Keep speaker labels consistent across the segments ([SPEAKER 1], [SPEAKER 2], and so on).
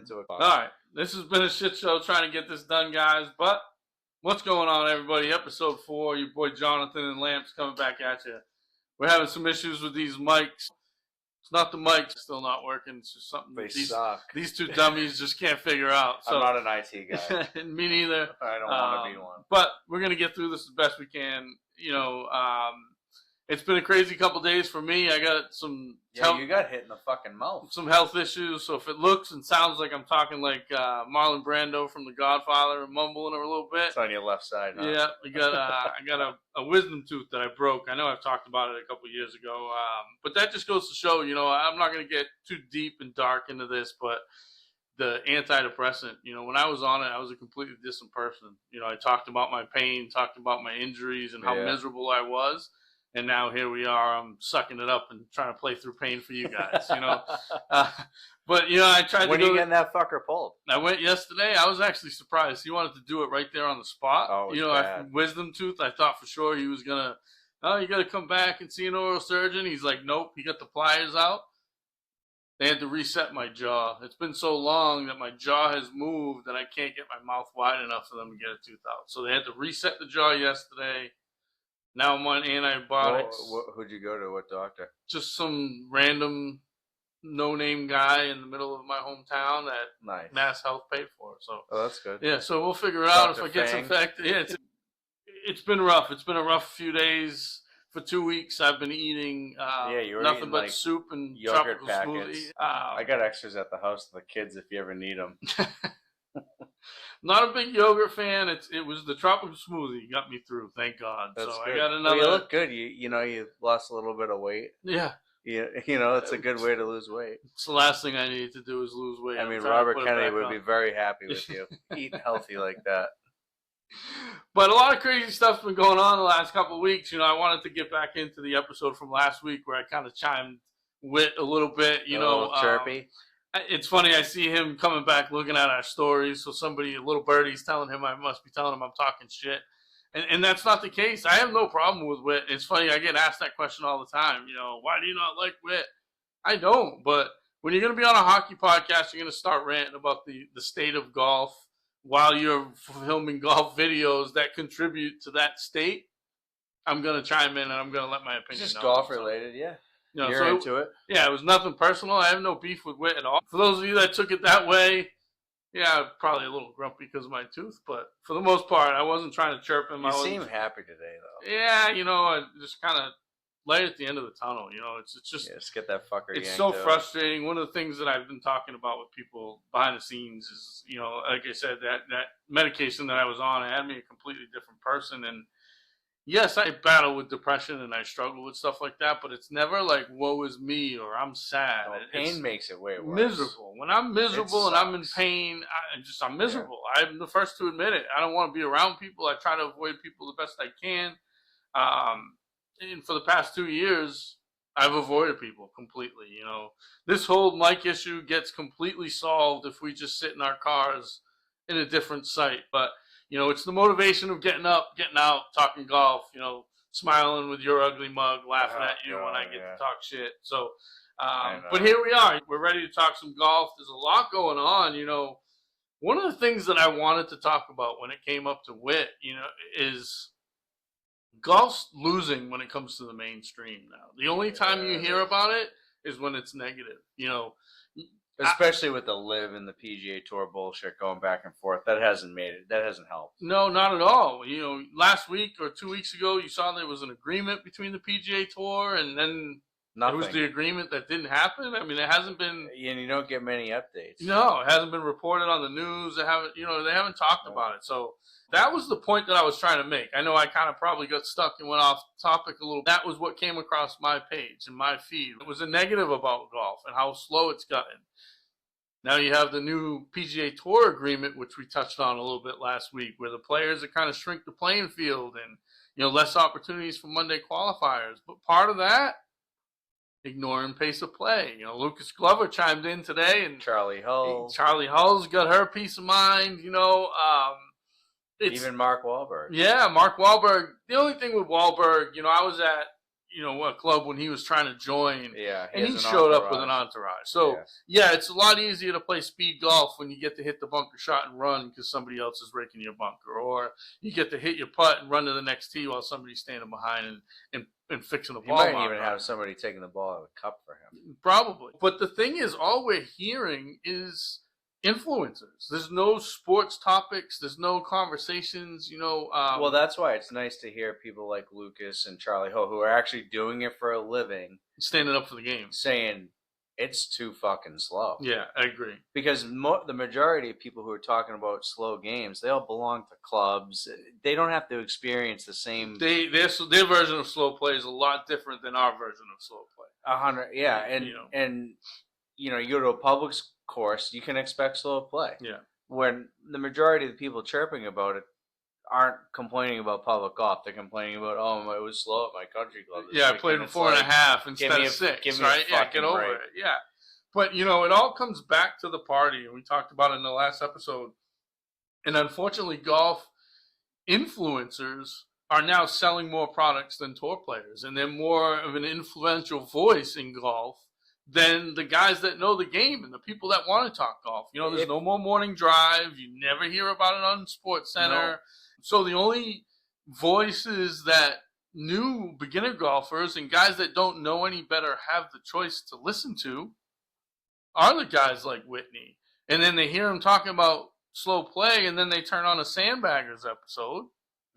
[SPEAKER 1] into it.
[SPEAKER 2] All right. This has been a shit show trying to get this done, guys. But what's going on, everybody? Episode 4. Your boy Jonathan and Lamps coming back at you. We're having some issues with these mics. It's not the mics still not working. It's just something
[SPEAKER 1] they suck.
[SPEAKER 2] These two dummies just can't figure out. So,
[SPEAKER 1] I'm not an IT guy.
[SPEAKER 2] Me neither.
[SPEAKER 1] I don't want to be one.
[SPEAKER 2] But we're going to get through this as best we can. It's been a crazy couple days for me. I got some...
[SPEAKER 1] you got hit in the fucking mouth.
[SPEAKER 2] Some health issues. So if it looks and sounds like I'm talking like Marlon Brando from The Godfather and mumbling a little bit.
[SPEAKER 1] It's on your left side, huh?
[SPEAKER 2] Yeah. I got a wisdom tooth that I broke. I know I've talked about it a couple years ago. But that just goes to show, I'm not going to get too deep and dark into this, but the antidepressant, when I was on it, I was a completely different person. I talked about my pain, talked about my injuries and how miserable I was. And now here we are. I'm sucking it up and trying to play through pain for you guys, But, I tried
[SPEAKER 1] when
[SPEAKER 2] to
[SPEAKER 1] are you getting that fucker pulled?
[SPEAKER 2] I went yesterday. I was actually surprised. He wanted to do it right there on the spot.
[SPEAKER 1] Oh,
[SPEAKER 2] after wisdom tooth, I thought for sure he was going to, you got to come back and see an oral surgeon. He's like, nope. He got the pliers out. They had to reset my jaw. It's been so long that my jaw has moved and I can't get my mouth wide enough for them to get a tooth out. So they had to reset the jaw yesterday. Now I'm on antibiotics.
[SPEAKER 1] Who'd you go to? What doctor?
[SPEAKER 2] Just some random no-name guy in the middle of my hometown that Mass Health paid for. So
[SPEAKER 1] that's good.
[SPEAKER 2] Yeah, so we'll figure out if I get infected. Yeah, it's been rough. It's been a rough few days. For 2 weeks, I've been eating nothing but soup and
[SPEAKER 1] yogurt
[SPEAKER 2] tropical
[SPEAKER 1] packets.
[SPEAKER 2] smoothie.
[SPEAKER 1] I got extras at the house for the kids if you ever need them.
[SPEAKER 2] Not a big yogurt fan. It was the tropical smoothie got me through. Thank God.
[SPEAKER 1] That's
[SPEAKER 2] so
[SPEAKER 1] good.
[SPEAKER 2] I got another.
[SPEAKER 1] Well, you look good. You lost a little bit of weight.
[SPEAKER 2] Yeah.
[SPEAKER 1] It's a good way to lose weight.
[SPEAKER 2] It's the last thing I need to do is lose weight.
[SPEAKER 1] I mean, Robert Kennedy would be very happy with you eating healthy like that.
[SPEAKER 2] But a lot of crazy stuff's been going on the last couple of weeks. I wanted to get back into the episode from last week where I kind of chimed wit a little bit.
[SPEAKER 1] A little chirpy.
[SPEAKER 2] It's funny, I see him coming back looking at our stories. So a little birdie's telling him, I must be telling him I'm talking shit. And that's not the case. I have no problem with wit. It's funny, I get asked that question all the time. Why do you not like wit? I don't. But when you're going to be on a hockey podcast, you're going to start ranting about the state of golf while you're filming golf videos that contribute to that state. I'm going to chime in and I'm going to let my opinion
[SPEAKER 1] It's just
[SPEAKER 2] know.
[SPEAKER 1] golf related, yeah. You're into it.
[SPEAKER 2] Yeah, it was nothing personal. I have no beef with wit at all. For those of you that took it that way, yeah, probably a little grumpy because of my tooth, but for the most part, I wasn't trying to chirp him.
[SPEAKER 1] You seem happy today, though.
[SPEAKER 2] Yeah, I just kind of light at the end of the tunnel. It's just
[SPEAKER 1] just get that fucker.
[SPEAKER 2] It's so frustrating. One of the things that I've been talking about with people behind the scenes is, like I said, that medication that I was on, it had me a completely different person. And yes, I battle with depression and I struggle with stuff like that, but it's never like, woe is me or I'm sad.
[SPEAKER 1] Pain makes it way worse.
[SPEAKER 2] Miserable. When I'm miserable and I'm in pain, I'm miserable. Yeah. I'm the first to admit it. I don't want to be around people. I try to avoid people the best I can. And for the past 2 years, I've avoided people completely. This whole mic issue gets completely solved if we just sit in our cars in a different site. But it's the motivation of getting up, getting out, talking golf, smiling with your ugly mug, laughing at you when I get to talk shit. So, but here we are. We're ready to talk some golf. There's a lot going on. One of the things that I wanted to talk about when it came up to wit, is golf's losing when it comes to the mainstream now. The only time you hear about it is when it's negative,
[SPEAKER 1] Especially with the LIV and the PGA Tour bullshit going back and forth. That hasn't helped.
[SPEAKER 2] No, not at all. Last week or 2 weeks ago, you saw there was an agreement between the PGA Tour and then
[SPEAKER 1] Nothing.
[SPEAKER 2] It was the agreement that didn't happen. I mean, it hasn't been...
[SPEAKER 1] And you don't get many updates.
[SPEAKER 2] No, it hasn't been reported on the news. They haven't talked about it. So that was the point that I was trying to make. I know I kind of probably got stuck and went off topic a little. That was what came across my page and my feed. It was a negative about golf and how slow it's gotten. Now you have the new PGA Tour agreement, which we touched on a little bit last week, where the players are kind of shrink the playing field and, less opportunities for Monday qualifiers. But part of that, ignoring pace of play. Lucas Glover chimed in today, and Charlie Hull's got her peace of mind.
[SPEAKER 1] Even Mark Wahlberg.
[SPEAKER 2] Yeah, Mark Wahlberg. The only thing with Wahlberg, I was at a club when he was trying to join.
[SPEAKER 1] Yeah,
[SPEAKER 2] and he showed up with an entourage. So yeah, it's a lot easier to play speed golf when you get to hit the bunker shot and run because somebody else is raking your bunker, or you get to hit your putt and run to the next tee while somebody's standing behind and fixing the ball.
[SPEAKER 1] He might even have somebody taking the ball out of the cup for him.
[SPEAKER 2] Probably. But the thing is, all we're hearing is influencers. There's no sports topics. There's no conversations.
[SPEAKER 1] Well, that's why it's nice to hear people like Lucas and Charlie Ho, who are actually doing it for a living,
[SPEAKER 2] standing up for the game,
[SPEAKER 1] saying it's too fucking slow.
[SPEAKER 2] Yeah, I agree.
[SPEAKER 1] Because the majority of people who are talking about slow games, they all belong to clubs. They don't have to experience the same.
[SPEAKER 2] Their version of slow play is a lot different than our version of slow play.
[SPEAKER 1] 100, yeah, and you go to a public course, you can expect slow play.
[SPEAKER 2] Yeah. When
[SPEAKER 1] the majority of the people chirping about it aren't complaining about public golf, they're complaining about, it was slow at my country club.
[SPEAKER 2] I played in 4.5 instead of 6, right? Yeah, get over it. Yeah. But, it all comes back to the party, and we talked about it in the last episode. And unfortunately, golf influencers are now selling more products than tour players, and they're more of an influential voice in golf than the guys that know the game and the people that want to talk golf. There's no more morning drive. You never hear about it on Sports Center. No. So the only voices that new beginner golfers and guys that don't know any better have the choice to listen to are the guys like Whitney. And then they hear him talking about slow play, and then they turn on a Sandbaggers episode.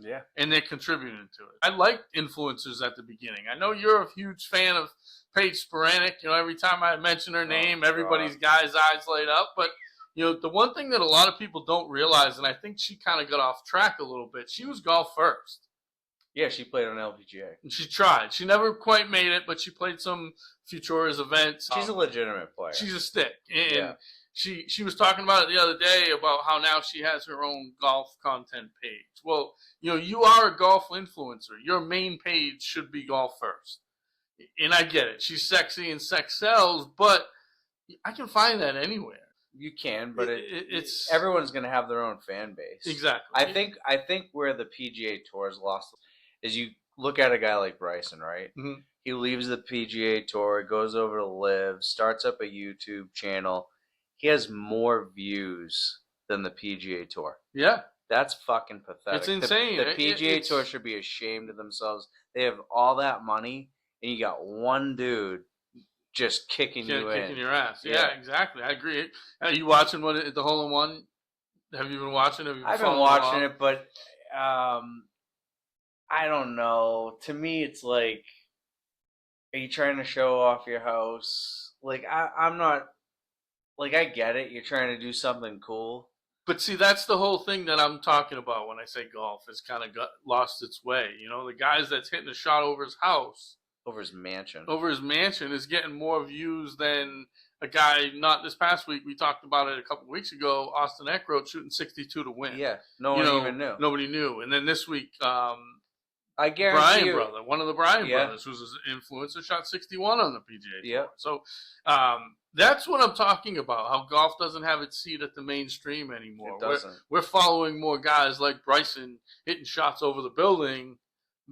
[SPEAKER 1] Yeah.
[SPEAKER 2] And they're contributing to it. I liked influencers at the beginning. I know you're a huge fan of Paige Sporanic. Every time I mention her name, everybody's guy's eyes light up. But, the one thing that a lot of people don't realize, and I think she kind of got off track a little bit, she was golf first.
[SPEAKER 1] Yeah, she played on LPGA.
[SPEAKER 2] And she tried. She never quite made it, but she played some Futura's events.
[SPEAKER 1] She's a legitimate player.
[SPEAKER 2] She's a stick. And she was talking about it the other day about how now she has her own golf content page. Well, you are a golf influencer. Your main page should be golf first. And I get it. She's sexy and sex sells, but I can find that anywhere.
[SPEAKER 1] You can, but it's everyone's going to have their own fan base.
[SPEAKER 2] Exactly.
[SPEAKER 1] I think where the PGA Tour's lost is, you look at a guy like Bryson, right?
[SPEAKER 2] Mm-hmm.
[SPEAKER 1] He leaves the PGA Tour, goes over to Live, starts up a YouTube channel. He has more views than the PGA Tour.
[SPEAKER 2] Yeah.
[SPEAKER 1] That's fucking pathetic.
[SPEAKER 2] It's insane.
[SPEAKER 1] The PGA Tour should be ashamed of themselves. They have all that money, and you got one dude just kicking you in.
[SPEAKER 2] Kicking your ass. Yeah, exactly. I agree. Are you watching the Hole-in-One? Have you been watching it?
[SPEAKER 1] I've been watching it, but I don't know. To me, it's like, are you trying to show off your house? Like, I'm not... Like, I get it. You're trying to do something cool.
[SPEAKER 2] But see, that's the whole thing that I'm talking about when I say golf has kind of lost its way. The guys that's hitting a shot over his house.
[SPEAKER 1] Over his mansion.
[SPEAKER 2] Over his mansion is getting more views than a guy, not this past week, we talked about it a couple of weeks ago, Austin Eckroat shooting 62 to win.
[SPEAKER 1] Yeah, no one even knew.
[SPEAKER 2] Nobody knew. And then this week,
[SPEAKER 1] I guarantee
[SPEAKER 2] one of the Bryan brothers, who's an influencer, shot 61 on the PGA Tour.
[SPEAKER 1] Yeah.
[SPEAKER 2] So that's what I'm talking about, how golf doesn't have its seat at the mainstream anymore.
[SPEAKER 1] It doesn't.
[SPEAKER 2] We're following more guys like Bryson hitting shots over the building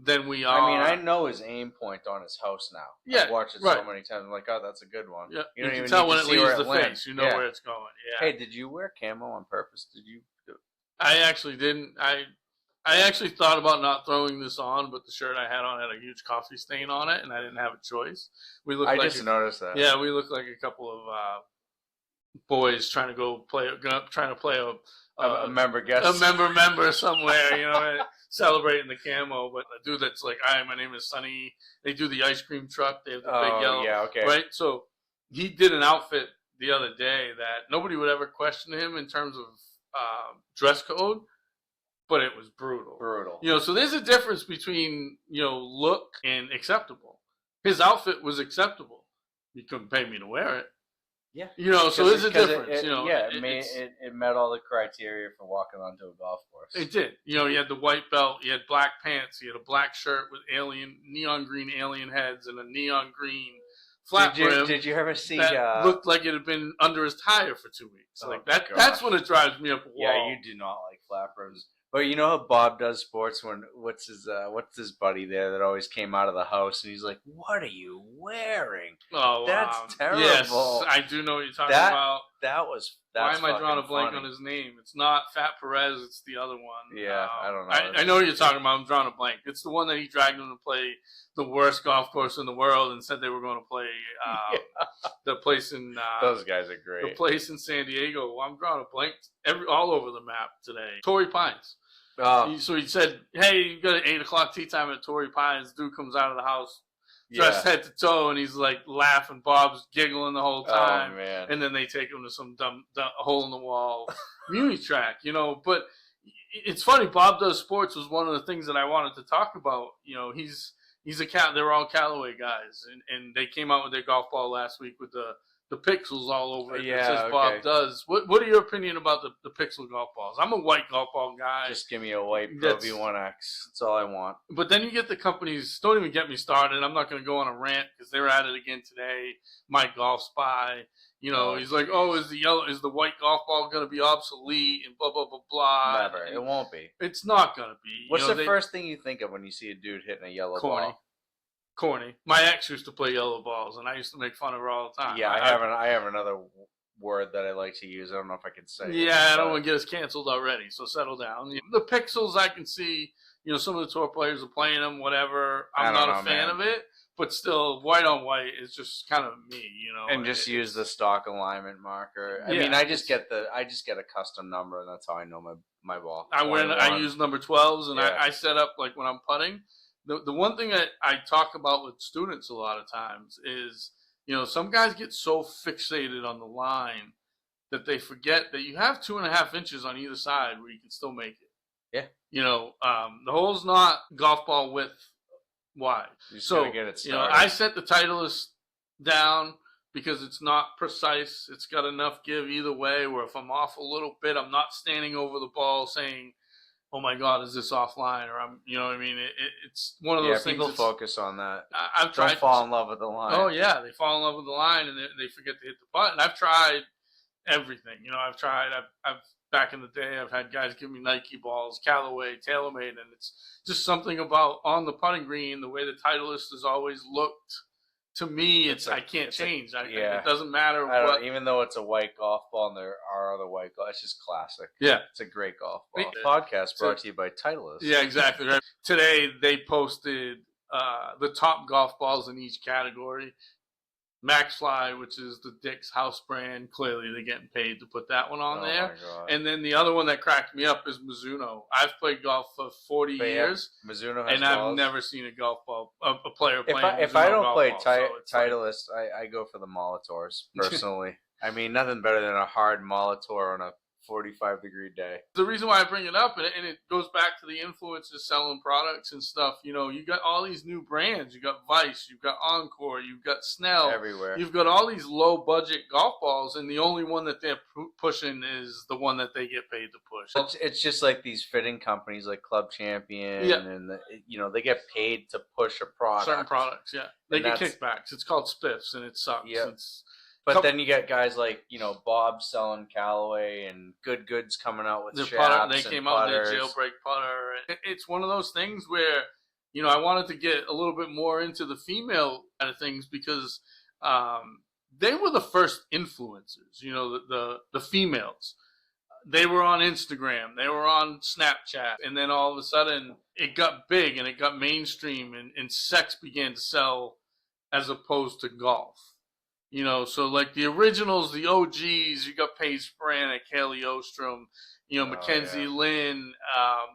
[SPEAKER 2] than we are.
[SPEAKER 1] I mean, I know his aim point on his house now.
[SPEAKER 2] Yeah,
[SPEAKER 1] I've watched it so many times. I'm like, oh, that's a good one.
[SPEAKER 2] Yeah.
[SPEAKER 1] You don't
[SPEAKER 2] can
[SPEAKER 1] even
[SPEAKER 2] tell when
[SPEAKER 1] it
[SPEAKER 2] leaves the face. You know where it's going. Yeah.
[SPEAKER 1] Hey, did you wear camo on purpose? Did you?
[SPEAKER 2] I actually didn't. I actually thought about not throwing this on, but the shirt I had on had a huge coffee stain on it, and I didn't have a choice.
[SPEAKER 1] I just noticed that.
[SPEAKER 2] Yeah, we looked like a couple of boys trying to play a
[SPEAKER 1] member guest,
[SPEAKER 2] a member somewhere, celebrating the camo. But the dude that's like, "Hi, my name is Sonny." They do the ice cream truck. They have the big yellow.
[SPEAKER 1] Yeah, okay.
[SPEAKER 2] Right. So he did an outfit the other day that nobody would ever question him in terms of dress code, but it was brutal. So there's a difference between look and acceptable. His outfit was acceptable. You couldn't pay me to wear it.
[SPEAKER 1] Yeah.
[SPEAKER 2] So there's a difference.
[SPEAKER 1] It met all the criteria for walking onto a golf course.
[SPEAKER 2] It did. You had the white belt, you had black pants, you had a black shirt with neon green alien heads and a neon green flat brim.
[SPEAKER 1] Did you ever see
[SPEAKER 2] that looked like it had been under his tire for 2 weeks?
[SPEAKER 1] Oh,
[SPEAKER 2] that's when it drives me up a wall.
[SPEAKER 1] Yeah, you do not like flat brims. But you know how Bob does sports when what's his buddy there that always came out of the house and he's like, "What are you wearing?
[SPEAKER 2] Oh,
[SPEAKER 1] That's
[SPEAKER 2] yes,
[SPEAKER 1] terrible."
[SPEAKER 2] I do know what you're talking
[SPEAKER 1] That
[SPEAKER 2] about. Why
[SPEAKER 1] that's
[SPEAKER 2] am I drawing a
[SPEAKER 1] fucking
[SPEAKER 2] blank
[SPEAKER 1] funny.
[SPEAKER 2] on his name? It's not Fat Perez. It's the other one.
[SPEAKER 1] Yeah, I don't know.
[SPEAKER 2] I know what you're talking about. I'm drawing a blank. It's the one that he dragged him to play the worst golf course in the world and said they were going to play the place in
[SPEAKER 1] Those guys are great.
[SPEAKER 2] the place in San Diego. Well, I'm drawing a blank all over the map today. Torrey Pines.
[SPEAKER 1] Oh,
[SPEAKER 2] So he said, "Hey, you got an 8:00 tee time at Torrey Pines." Dude comes out of the house dressed head to toe, and he's like laughing. Bob's giggling the whole time.
[SPEAKER 1] Oh, man.
[SPEAKER 2] And then they take him to some dumb hole in the wall muni track, But it's funny. Bob Does Sports was one of the things that I wanted to talk about. He's a cat. They're all Callaway guys, and they came out with their golf ball last week with the pixels all over it.
[SPEAKER 1] Yeah,
[SPEAKER 2] that says
[SPEAKER 1] okay.
[SPEAKER 2] Bob Does. What are your opinion about the pixel golf balls? I'm a white golf ball guy.
[SPEAKER 1] Just give me a white Pro V1X. That's all I want.
[SPEAKER 2] But then you get the companies. Don't even get me started. I'm not going to go on a rant because they're at it again today. My Golf Spy. He's like, "Oh, is the white golf ball going to be obsolete?" And blah blah blah blah.
[SPEAKER 1] Never. It won't be.
[SPEAKER 2] It's not going to be.
[SPEAKER 1] What's the first thing you think of when you see a dude hitting a yellow ball?
[SPEAKER 2] Corny. My ex used to play yellow balls, and I used to make fun of her all the time.
[SPEAKER 1] Yeah, I have another word that I like to use. I don't know if I can say it.
[SPEAKER 2] Yeah, I don't want to get us canceled already, so settle down. The pixels, I can see, some of the tour players are playing them, whatever. I'm not a fan of it, but still, white on white is just kind of me,
[SPEAKER 1] And just use the stock alignment marker. I mean, I just get a custom number, and that's how I know my ball.
[SPEAKER 2] I use number 12s, and I set up, like, when I'm putting. The one thing that I talk about with students a lot of times is, some guys get so fixated on the line that they forget that you have 2.5 inches on either side where you can still make it.
[SPEAKER 1] Yeah.
[SPEAKER 2] The hole's not golf ball width wide.
[SPEAKER 1] So get it started.
[SPEAKER 2] I set the Titleist down because it's not precise. It's got enough give either way where if I'm off a little bit, I'm not standing over the ball saying, "Oh my God, is this offline?" Or you know what I mean? It's one of those things.
[SPEAKER 1] People focus on that.
[SPEAKER 2] I've tried.
[SPEAKER 1] Don't fall in love with the line.
[SPEAKER 2] Oh yeah, they fall in love with the line and they forget to hit the button. I've tried everything. I've tried. I've back in the day, I've had guys give me Nike balls, Callaway, TaylorMade, and it's just something about on the putting green, the way the Titleist has always looked. To me, I can't change. It doesn't matter what.
[SPEAKER 1] Even though it's a white golf ball and there are other white golf, it's just classic.
[SPEAKER 2] Yeah.
[SPEAKER 1] It's a great golf ball. Podcast brought to you by Titleist.
[SPEAKER 2] Yeah, exactly. Right. Today, they posted the top golf balls in each category. MaxFly, which is the Dick's house brand. Clearly, they're getting paid to put that one on there.
[SPEAKER 1] My God.
[SPEAKER 2] And then the other one that cracked me up is Mizuno. I've played golf for 40 years.
[SPEAKER 1] Mizuno has
[SPEAKER 2] and
[SPEAKER 1] balls.
[SPEAKER 2] I've never seen a golf ball, a player playing
[SPEAKER 1] If I don't play
[SPEAKER 2] Titleist,
[SPEAKER 1] I go for the Molotors, personally. I mean, nothing better than a hard Molitor on a 45-degree day.
[SPEAKER 2] The reason why I bring it up, and it goes back to the influencers selling products and stuff, you got all these new brands. You got Vice, you've got Encore, you've got Snell.
[SPEAKER 1] Everywhere.
[SPEAKER 2] You've got all these low-budget golf balls, and the only one that they're pushing is the one that they get paid to push.
[SPEAKER 1] It's just like these fitting companies like Club Champion, and they get paid to push a product.
[SPEAKER 2] Certain products, yeah. They get kickbacks. It's called spiffs, and it sucks.
[SPEAKER 1] Yeah. But then you get guys like, Bob selling Callaway and Good Goods coming out with shafts.
[SPEAKER 2] They came out with their jailbreak putter. It's one of those things where, I wanted to get a little bit more into the female side of things because they were the first influencers, the females. They were on Instagram. They were on Snapchat. And then all of a sudden, it got big and it got mainstream and sex began to sell as opposed to golf. So like the originals, the OGs, you got Paige Sporanic, Haley Ostrom, Mackenzie Lynn.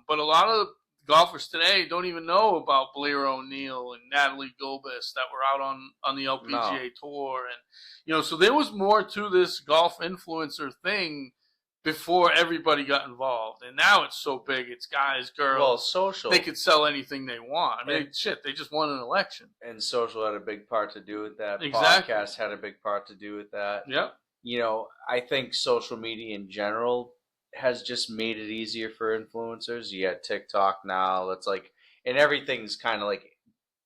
[SPEAKER 2] But a lot of the golfers today don't even know about Blair O'Neill and Natalie Gulbis that were out on the LPGA Tour. And, so there was more to this golf influencer thing before everybody got involved. And now it's so big. It's guys, girls.
[SPEAKER 1] Well, social.
[SPEAKER 2] They could sell anything they want. I mean, they just won an election.
[SPEAKER 1] And social had a big part to do with that.
[SPEAKER 2] Exactly.
[SPEAKER 1] Podcast had a big part to do with that.
[SPEAKER 2] Yep.
[SPEAKER 1] I think social media in general has just made it easier for influencers. You got TikTok now. It's like, and everything's kind of like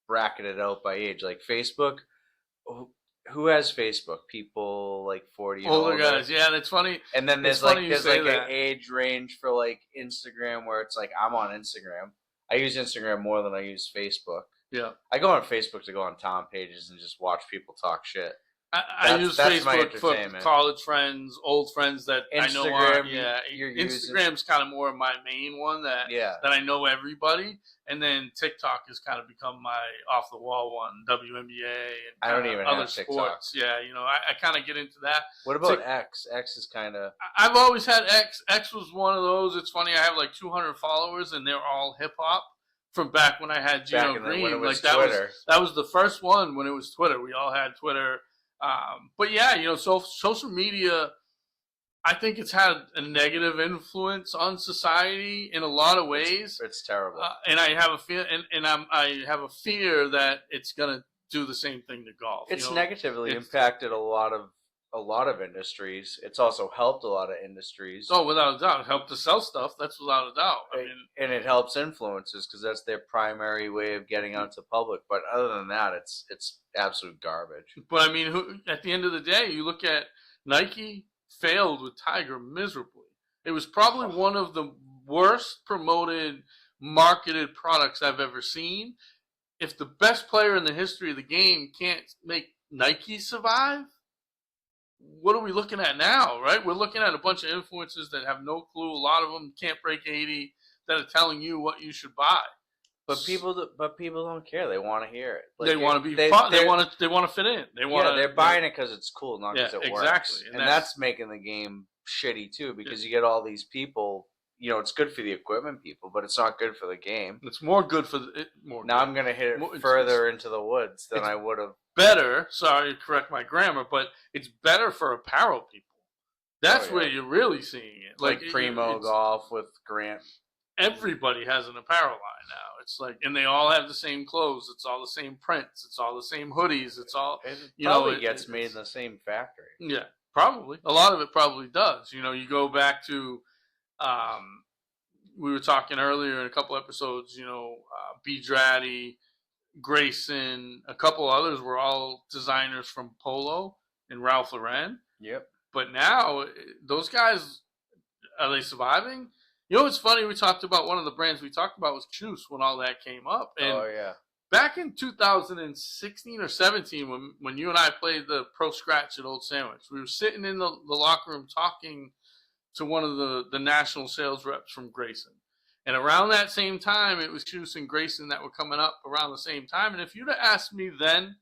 [SPEAKER 1] bracketed out by age. Like Facebook, who has Facebook? People like 40 and
[SPEAKER 2] Older
[SPEAKER 1] older.
[SPEAKER 2] guys, yeah, and it's funny.
[SPEAKER 1] And then
[SPEAKER 2] It's
[SPEAKER 1] there's
[SPEAKER 2] funny
[SPEAKER 1] like
[SPEAKER 2] you say
[SPEAKER 1] an
[SPEAKER 2] that.
[SPEAKER 1] age range for like Instagram where it's like I'm on Instagram. I use Instagram more than I use Facebook.
[SPEAKER 2] Yeah.
[SPEAKER 1] I go on Facebook to go on Tom pages and just watch people talk shit.
[SPEAKER 2] I use
[SPEAKER 1] That's my
[SPEAKER 2] Facebook for
[SPEAKER 1] entertainment.
[SPEAKER 2] college friends, old friends that I know
[SPEAKER 1] Instagram,
[SPEAKER 2] are. Yeah,
[SPEAKER 1] you're using.
[SPEAKER 2] Instagram's kind of more my main one that I know everybody, and then TikTok has kind of become my off the wall one. WNBA and
[SPEAKER 1] I don't even
[SPEAKER 2] other
[SPEAKER 1] have TikTok.
[SPEAKER 2] sports. Yeah, you know, I kind of get into that.
[SPEAKER 1] What about X? X is kind of.
[SPEAKER 2] I've always had X. X was one of those. It's funny. I have like 200 followers, and they're all hip hop. From back when I had Gino Green,
[SPEAKER 1] when it was
[SPEAKER 2] like
[SPEAKER 1] Twitter.
[SPEAKER 2] that was the first one when it was Twitter. We all had Twitter. But yeah, you know, so social media, I think it's had a negative influence on society in a lot of ways.
[SPEAKER 1] It's terrible,
[SPEAKER 2] and I have a fear, I have a fear that it's gonna do the same thing to golf.
[SPEAKER 1] It's negatively impacted a lot of industries. It's also helped a lot of industries.
[SPEAKER 2] Oh, without a doubt, it helped to sell stuff. That's without a doubt.
[SPEAKER 1] And it helps influencers because that's their primary way of getting out to public. But other than that, it's absolute garbage.
[SPEAKER 2] But I mean, at the end of the day, you look at Nike failed with Tiger miserably. It was probably one of the worst promoted, marketed products I've ever seen. If the best player in the history of the game can't make Nike survive, what are we looking at now, right? We're looking at a bunch of influencers that have no clue. A lot of them can't break 80 that are telling you what you should buy.
[SPEAKER 1] But people don't care. They want to hear it.
[SPEAKER 2] Like they want to be fun. They want to fit in.
[SPEAKER 1] They're buying it because it's cool, not because it works.
[SPEAKER 2] Exactly.
[SPEAKER 1] And that's making the game shitty too, because you get all these people. You know, it's good for the equipment people, but it's not good for the game.
[SPEAKER 2] It's more good for
[SPEAKER 1] Now I'm going to hit it further into the woods than I would have.
[SPEAKER 2] Better, sorry to correct my grammar, but it's better for apparel people. That's where you're really seeing it.
[SPEAKER 1] Like Primo Golf with Grant.
[SPEAKER 2] Everybody has an apparel line now. It's like, and they all have the same clothes. It's all the same prints. It's all the same hoodies. It's all,
[SPEAKER 1] it gets made in the same factory.
[SPEAKER 2] Yeah, probably. A lot of it probably does. You know, you go back to, we were talking earlier in a couple episodes, B. Draddy, Grayson, a couple others were all designers from Polo and Ralph Lauren.
[SPEAKER 1] Yep.
[SPEAKER 2] But now, those guys, are they surviving? You know what's funny? We talked about one of the brands we talked about was Juice when all that came up. And back in 2016 or 17, when you and I played the Pro Scratch at Old Sandwich, we were sitting in the locker room talking to one of the national sales reps from Grayson. And around that same time, it was Juice and Grayson that were coming up around the same time. And if you'd have asked me then,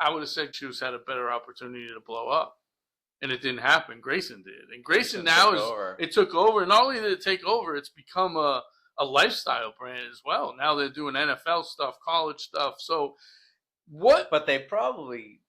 [SPEAKER 2] I would have said Juice had a better opportunity to blow up. And it didn't happen. Grayson did. And Grayson now it took over. And not only did it take over, it's become a lifestyle brand as well. Now they're doing NFL stuff, college stuff. So what?
[SPEAKER 1] But they probably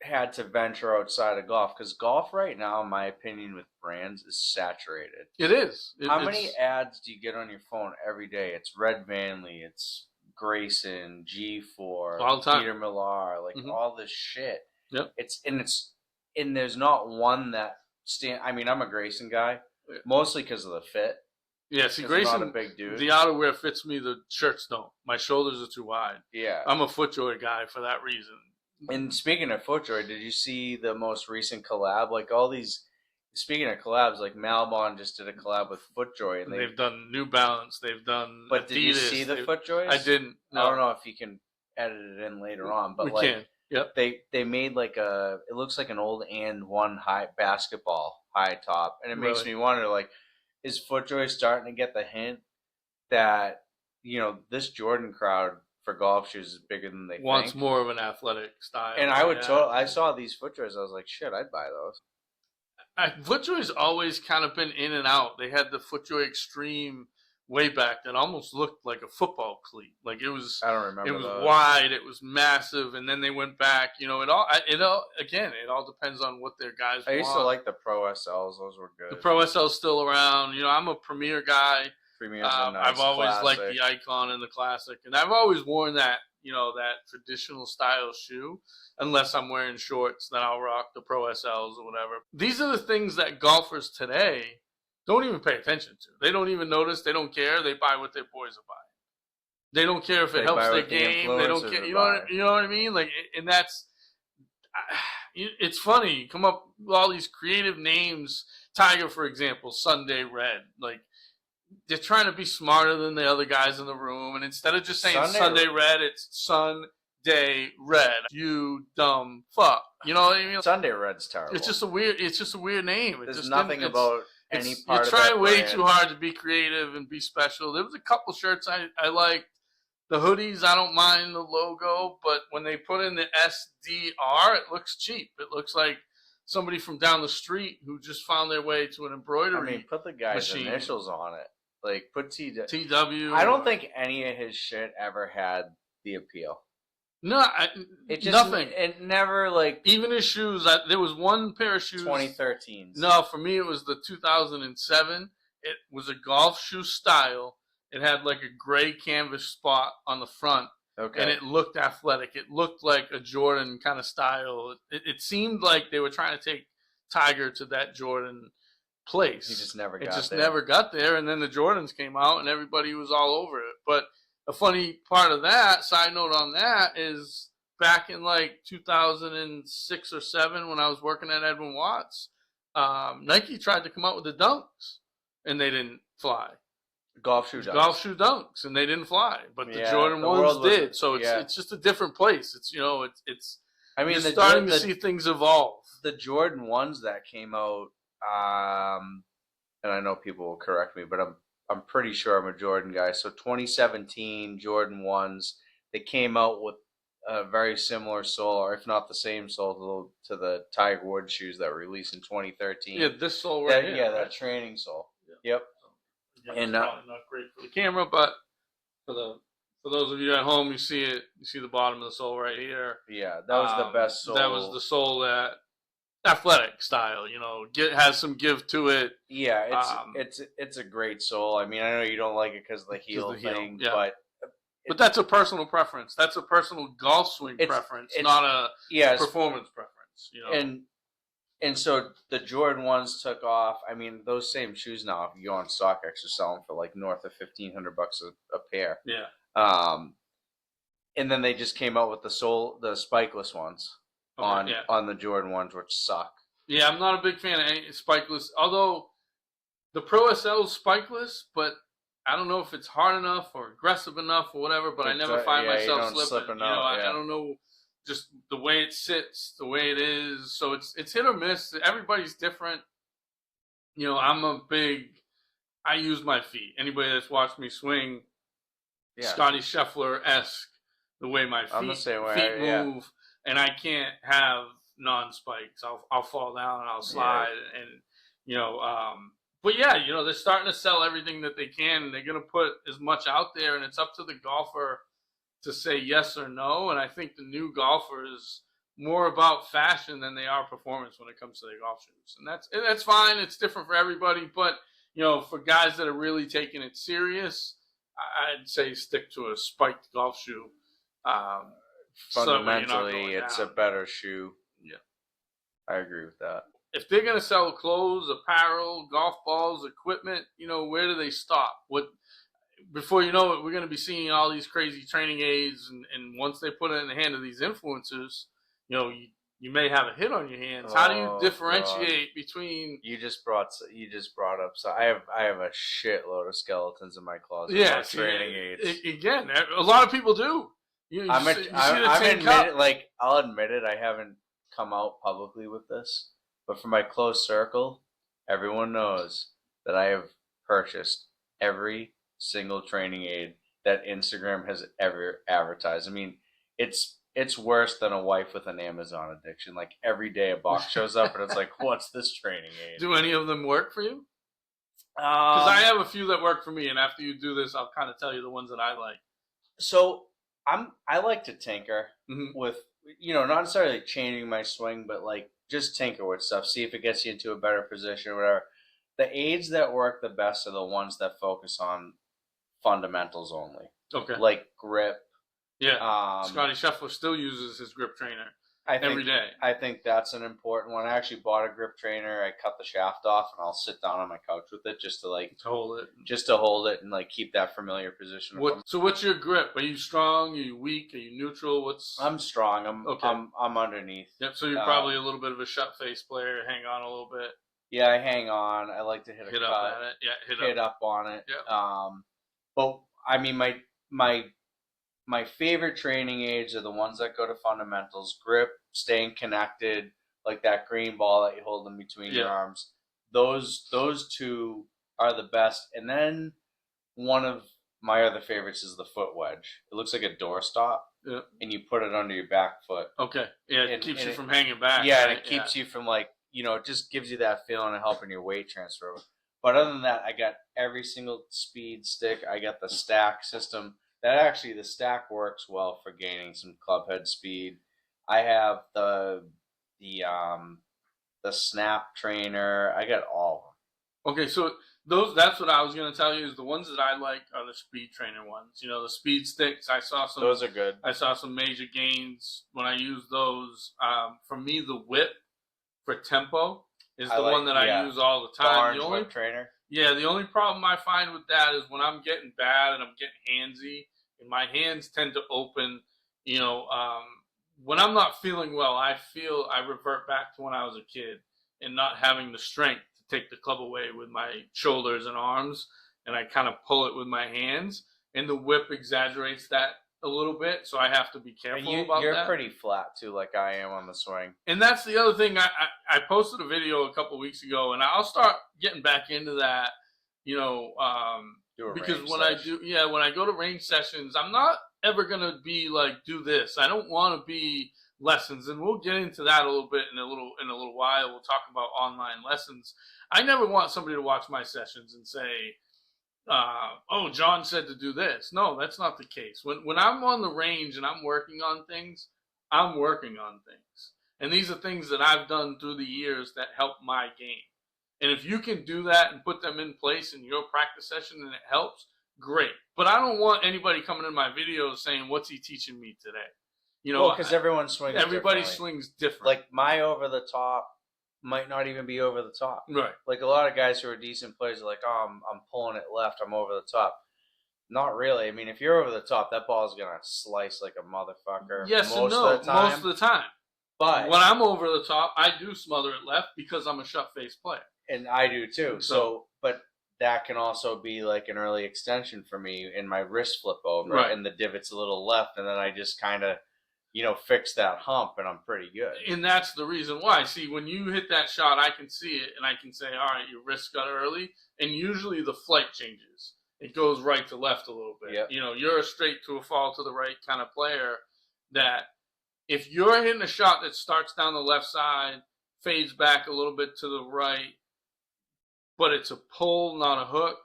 [SPEAKER 1] had to venture outside of golf because golf right now, in my opinion, with brands is saturated.
[SPEAKER 2] It is.
[SPEAKER 1] How many ads do you get on your phone every day? It's Red Vanley, it's Grayson, G4,
[SPEAKER 2] all the time.
[SPEAKER 1] Peter Millar, all this shit.
[SPEAKER 2] Yep.
[SPEAKER 1] And there's not one that I mean, I'm a Grayson guy, mostly because of the fit.
[SPEAKER 2] Yeah, see, Grayson,
[SPEAKER 1] I'm not a big dude.
[SPEAKER 2] The outerwear fits me, the shirts don't. My shoulders are too wide.
[SPEAKER 1] Yeah.
[SPEAKER 2] I'm a FootJoy guy for that reason.
[SPEAKER 1] And speaking of FootJoy, did you see the most recent collab? Like all these, speaking of collabs, like Malbon just did a collab with FootJoy, and
[SPEAKER 2] they've done New Balance, they've done.
[SPEAKER 1] But
[SPEAKER 2] Adidas,
[SPEAKER 1] did you see the FootJoys?
[SPEAKER 2] I didn't. No.
[SPEAKER 1] I don't know if you can edit it in later on, but
[SPEAKER 2] we can. Yep.
[SPEAKER 1] They made like it looks like an old and one high basketball high top, and it makes me wonder, like, is FootJoy starting to get the hint that this Jordan crowd for golf shoes is bigger than they
[SPEAKER 2] wants
[SPEAKER 1] think.
[SPEAKER 2] More of an athletic style.
[SPEAKER 1] And I saw these FootJoys, I was like, shit, I'd buy those.
[SPEAKER 2] FootJoy's always kind of been in and out. They had the FootJoy Extreme way back that almost looked like a football cleat. Like it was.
[SPEAKER 1] I don't remember.
[SPEAKER 2] It was
[SPEAKER 1] those.
[SPEAKER 2] wide. It was massive, and then they went back. It all depends on what their guys.
[SPEAKER 1] I used to like the Pro SLs. Those were good.
[SPEAKER 2] The Pro SL's still around. I'm a Premier guy.
[SPEAKER 1] Premier's a nice
[SPEAKER 2] I've always
[SPEAKER 1] classic.
[SPEAKER 2] liked the Icon and the Classic, and I've always worn that. That traditional style shoe. Unless I'm wearing shorts, then I'll rock the Pro SLs or whatever. These are the things that golfers today don't even pay attention to. They don't even notice. They don't care. They buy what their boys are buying. They don't care if it helps their game. They don't care. You know what I mean? Like, and it's funny. You come up with all these creative names. Tiger, for example, Sunday Red. Like, they're trying to be smarter than the other guys in the room, and instead of just saying Sunday Red, it's Sunday Red. You dumb fuck. You know what I mean?
[SPEAKER 1] Sunday Red's terrible.
[SPEAKER 2] It's just a weird name.
[SPEAKER 1] There's nothing about any part of that.
[SPEAKER 2] You're trying way too hard to be creative and be special. There was a couple shirts I liked. The hoodies, I don't mind the logo, but when they put in the SDR, it looks cheap. It looks like somebody from down the street who just found their way to an embroidery.
[SPEAKER 1] I mean, put the guy's
[SPEAKER 2] machine.
[SPEAKER 1] Initials on it. Like, put
[SPEAKER 2] TW.
[SPEAKER 1] I don't think any of his shit ever had the appeal.
[SPEAKER 2] No, nothing.
[SPEAKER 1] It never, like...
[SPEAKER 2] Even his shoes, there was one pair of shoes...
[SPEAKER 1] 2013.
[SPEAKER 2] No, for me it was the 2007. It was a golf shoe style. It had like a gray canvas spot on the front. Okay. And it looked athletic. It looked like a Jordan kind of style. It seemed like they were trying to take Tiger to that Jordan place.
[SPEAKER 1] He just never got there.
[SPEAKER 2] It just never got there. And then the Jordans came out and everybody was all over it. But a funny part of that, side note on that, is back in like 2006 or 7 when I was working at Edwin Watts, Nike tried to come out with the Dunks and they didn't fly.
[SPEAKER 1] Golf shoe
[SPEAKER 2] dunks, and they didn't fly, but the Jordan ones did. So it's just a different place. It's it's. I mean, you're starting to see things evolve.
[SPEAKER 1] The Jordan ones that came out, and I know people will correct me, but I'm pretty sure I'm a Jordan guy. So 2017 Jordan ones, they came out with a very similar sole, or if not the same sole, to the Tiger Woods shoes that were released in 2013.
[SPEAKER 2] Yeah, this sole right here.
[SPEAKER 1] Yeah, that training sole. Yeah. Yep.
[SPEAKER 2] And probably not great for the camera, but for those of you at home, you see it. You see the bottom of the sole right here.
[SPEAKER 1] Yeah, that was the best sole.
[SPEAKER 2] That was the sole that athletic style. Has some give to it.
[SPEAKER 1] Yeah, it's a great sole. I mean, I know you don't like it because of the heel thing, yeah.
[SPEAKER 2] But that's a personal preference. That's a personal golf swing preference, not a performance preference.
[SPEAKER 1] And so the Jordan ones took off. I mean, those same shoes now, if you go on StockX, are selling for like north of $1,500 a pair.
[SPEAKER 2] Yeah.
[SPEAKER 1] And then they just came out with the spikeless ones on the Jordan ones, which suck.
[SPEAKER 2] Yeah, I'm not a big fan of spikeless. Although the Pro SL is spikeless, but I don't know if it's hard enough or aggressive enough or whatever. But I never find myself slipping. I don't know. Just the way it sits, the way it is. So it's hit or miss. Everybody's different. I use my feet. Anybody that's watched me swing, Scotty Scheffler-esque, the way my feet move, and I can't have non-spikes. I'll fall down and I'll slide, but they're starting to sell everything that they can, and they're going to put as much out there, and it's up to the golfer to say yes or no. And I think the new golfer is more about fashion than they are performance when it comes to their golf shoes, and that's fine. It's different for everybody, but for guys that are really taking it serious, I'd say stick to a spiked golf shoe.
[SPEAKER 1] Fundamentally, it's a better shoe.
[SPEAKER 2] Yeah,
[SPEAKER 1] I agree with that.
[SPEAKER 2] If they're going to sell clothes, apparel, golf balls, equipment, where do they stop? Before you know it, we're going to be seeing all these crazy training aids, and once they put it in the hand of these influencers, you may have a hit on your hands. How do you differentiate between?
[SPEAKER 1] You just brought up. So I have a shitload of skeletons in my closet.
[SPEAKER 2] Yeah,
[SPEAKER 1] training aids.
[SPEAKER 2] Again, a lot of people do.
[SPEAKER 1] I'll admit it. I haven't come out publicly with this, but for my close circle, everyone knows that I have purchased every single training aid that Instagram has ever advertised. I mean, it's worse than a wife with an Amazon addiction. Like, every day a box shows up and it's like, what's this training aid?
[SPEAKER 2] Do any of them work for you? Because I have a few that work for me, and after you do this, I'll kind of tell you the ones that I like.
[SPEAKER 1] So I like to tinker with, not necessarily changing my swing, but like just tinker with stuff, see if it gets you into a better position or whatever. The aids that work the best are the ones that focus on fundamentals only.
[SPEAKER 2] Okay.
[SPEAKER 1] Like grip.
[SPEAKER 2] Yeah. Scotty Scheffler still uses his grip trainer. every day.
[SPEAKER 1] I think that's an important one. I actually bought a grip trainer. I cut the shaft off, and I'll sit down on my couch with it just to hold it and like keep that familiar position.
[SPEAKER 2] So what's your grip? Are you strong? Are you weak? Are you neutral?
[SPEAKER 1] I'm strong. I'm underneath.
[SPEAKER 2] Yep. So you're probably a little bit of a shut face player. Hang on a little bit.
[SPEAKER 1] Yeah, I hang on. I like to hit
[SPEAKER 2] up
[SPEAKER 1] cut,
[SPEAKER 2] at it. Yeah,
[SPEAKER 1] hit up on it.
[SPEAKER 2] Yeah.
[SPEAKER 1] But I mean, my favorite training aids are the ones that go to fundamentals: grip, staying connected, like that green ball that you hold in between your arms. Those two are the best. And then one of my other favorites is the foot wedge. It looks like a doorstop, and you put it under your back foot.
[SPEAKER 2] Okay, yeah, it keeps you from hanging back.
[SPEAKER 1] Yeah, right? And it keeps you from like, it just gives you that feeling of helping your weight transfer. But other than that, I got every single speed stick. I got the stack system. The stack works well for gaining some club head speed. I have the snap trainer. I got all
[SPEAKER 2] of them. Okay, so that's what I was going to tell you is the ones that I like are the speed trainer ones. The speed sticks.
[SPEAKER 1] Those are good.
[SPEAKER 2] I saw some major gains when I used those. For me, the whip for tempo is the one that I use all the time.
[SPEAKER 1] The only whip trainer.
[SPEAKER 2] Yeah, the only problem I find with that is when I'm getting bad and I'm getting handsy, and my hands tend to open. When I'm not feeling well, I revert back to when I was a kid and not having the strength to take the club away with my shoulders and arms, and I kind of pull it with my hands, and the whip exaggerates that a little bit, so I have to be careful about that.
[SPEAKER 1] You're pretty flat too, like I am on the swing.
[SPEAKER 2] And that's the other thing. I posted a video a couple weeks ago, and I'll start getting back into that. Because when I go to range sessions, I'm not ever gonna be like, do this. I don't want to be lessons, and we'll get into that a little bit in a little while. We'll talk about online lessons. I never want somebody to watch my sessions and say, oh, John said to do this. No, that's not the case. When I'm on the range and I'm working on things, I'm working on things. And these are things that I've done through the years that help my game. And if you can do that and put them in place in your practice session and it helps, great. But I don't want anybody coming in my videos saying, what's he teaching me today?
[SPEAKER 1] Because everybody
[SPEAKER 2] swings different.
[SPEAKER 1] Like my over the top might not even be over the top.
[SPEAKER 2] Right.
[SPEAKER 1] Like a lot of guys who are decent players are like, oh, I'm pulling it left, I'm over the top. Not really. I mean, if you're over the top, that ball's going to slice like a motherfucker.
[SPEAKER 2] Yes and no, most of the time.
[SPEAKER 1] But
[SPEAKER 2] when I'm over the top, I do smother it left because I'm a shut-face player.
[SPEAKER 1] And I do too. But that can also be like an early extension for me in my wrist flip over, right, and the divot's a little left, and then I just kind of, fix that hump, and I'm pretty good.
[SPEAKER 2] And that's the reason why. See, when you hit that shot, I can see it, and I can say, all right, your wrist got early, and usually the flight changes. It goes right to left a little bit.
[SPEAKER 1] Yep.
[SPEAKER 2] You're a straight to a fall to the right kind of player that if you're hitting a shot that starts down the left side, fades back a little bit to the right, but it's a pull, not a hook,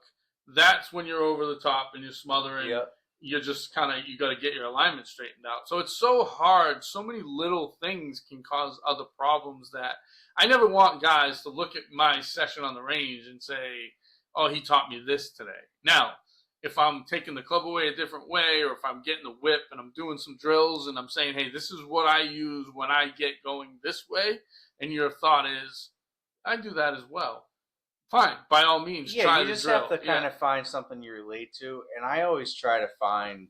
[SPEAKER 2] that's when you're over the top and you're smothering.
[SPEAKER 1] Yep.
[SPEAKER 2] You're just you got to get your alignment straightened out. So it's so hard. So many little things can cause other problems that I never want guys to look at my session on the range and say, oh, he taught me this today. Now, if I'm taking the club away a different way, or if I'm getting the whip and I'm doing some drills and I'm saying, hey, this is what I use when I get going this way, and your thought is, I do that as well. Fine, by all means, try the drill.
[SPEAKER 1] You just have to kind of find something you relate to, and I always try to find